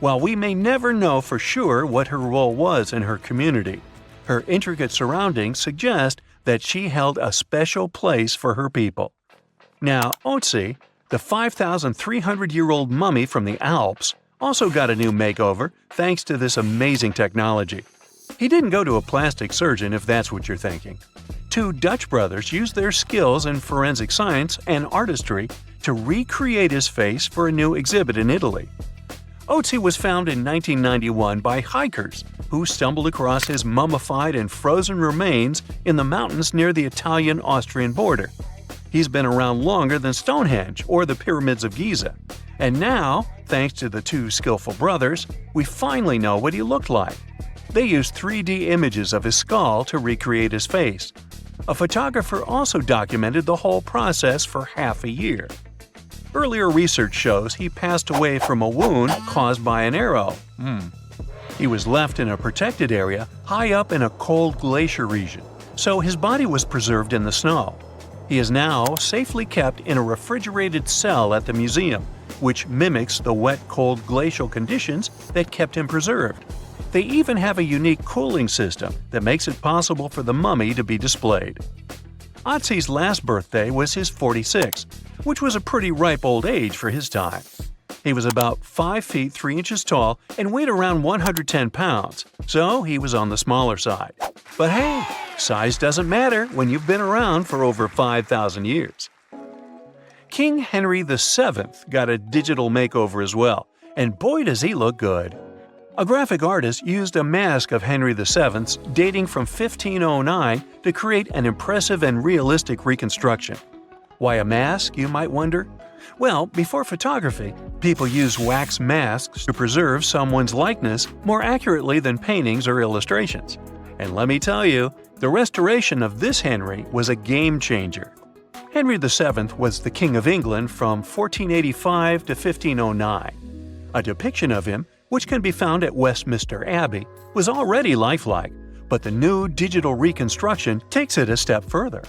While we may never know for sure what her role was in her community, her intricate surroundings suggest that she held a special place for her people. Now, Otzi, the 5,300-year-old mummy from the Alps, also got a new makeover thanks to this amazing technology. He didn't go to a plastic surgeon if that's what you're thinking. Two Dutch brothers used their skills in forensic science and artistry to recreate his face for a new exhibit in Italy. Otzi was found in 1991 by hikers who stumbled across his mummified and frozen remains in the mountains near the Italian-Austrian border. He's been around longer than Stonehenge or the pyramids of Giza. And now, thanks to the two skillful brothers, we finally know what he looked like. They used 3D images of his skull to recreate his face. A photographer also documented the whole process for half a year. Earlier research shows he passed away from a wound caused by an arrow. He was left in a protected area high up in a cold glacier region, so his body was preserved in the snow. He is now safely kept in a refrigerated cell at the museum, which mimics the wet, cold glacial conditions that kept him preserved. They even have a unique cooling system that makes it possible for the mummy to be displayed. Otzi's last birthday was his 46th, which was a pretty ripe old age for his time. He was about 5 feet 3 inches tall and weighed around 110 pounds, so he was on the smaller side. But hey, size doesn't matter when you've been around for over 5,000 years. King Henry VII got a digital makeover as well, and boy does he look good. A graphic artist used a mask of Henry VII's dating from 1509 to create an impressive and realistic reconstruction. Why a mask, you might wonder? Well, before photography, people used wax masks to preserve someone's likeness more accurately than paintings or illustrations. And let me tell you, the restoration of this Henry was a game changer. Henry VII was the King of England from 1485 to 1509. A depiction of him, which can be found at Westminster Abbey, was already lifelike, but the new digital reconstruction takes it a step further.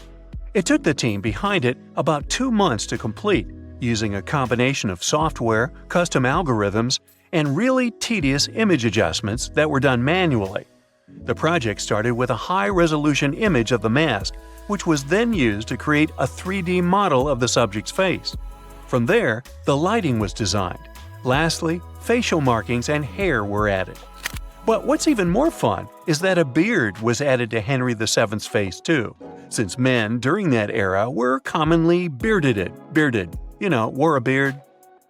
It took the team behind it about 2 months to complete, using a combination of software, custom algorithms, and really tedious image adjustments that were done manually. The project started with a high-resolution image of the mask, which was then used to create a 3D model of the subject's face. From there, the lighting was designed. Lastly, facial markings and hair were added. But what's even more fun is that a beard was added to Henry VII's face too, since men during that era were commonly bearded, wore a beard.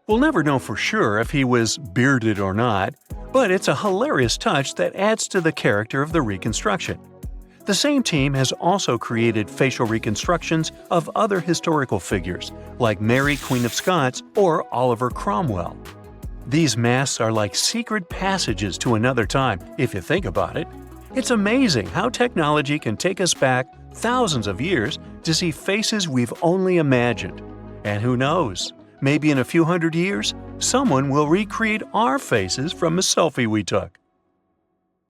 We'll never know for sure if he was bearded or not, but it's a hilarious touch that adds to the character of the reconstruction. The same team has also created facial reconstructions of other historical figures, like Mary Queen of Scots or Oliver Cromwell. These masks are like secret passages to another time, if you think about it. It's amazing how technology can take us back thousands of years to see faces we've only imagined. And who knows, maybe in a few hundred years, someone will recreate our faces from a selfie we took.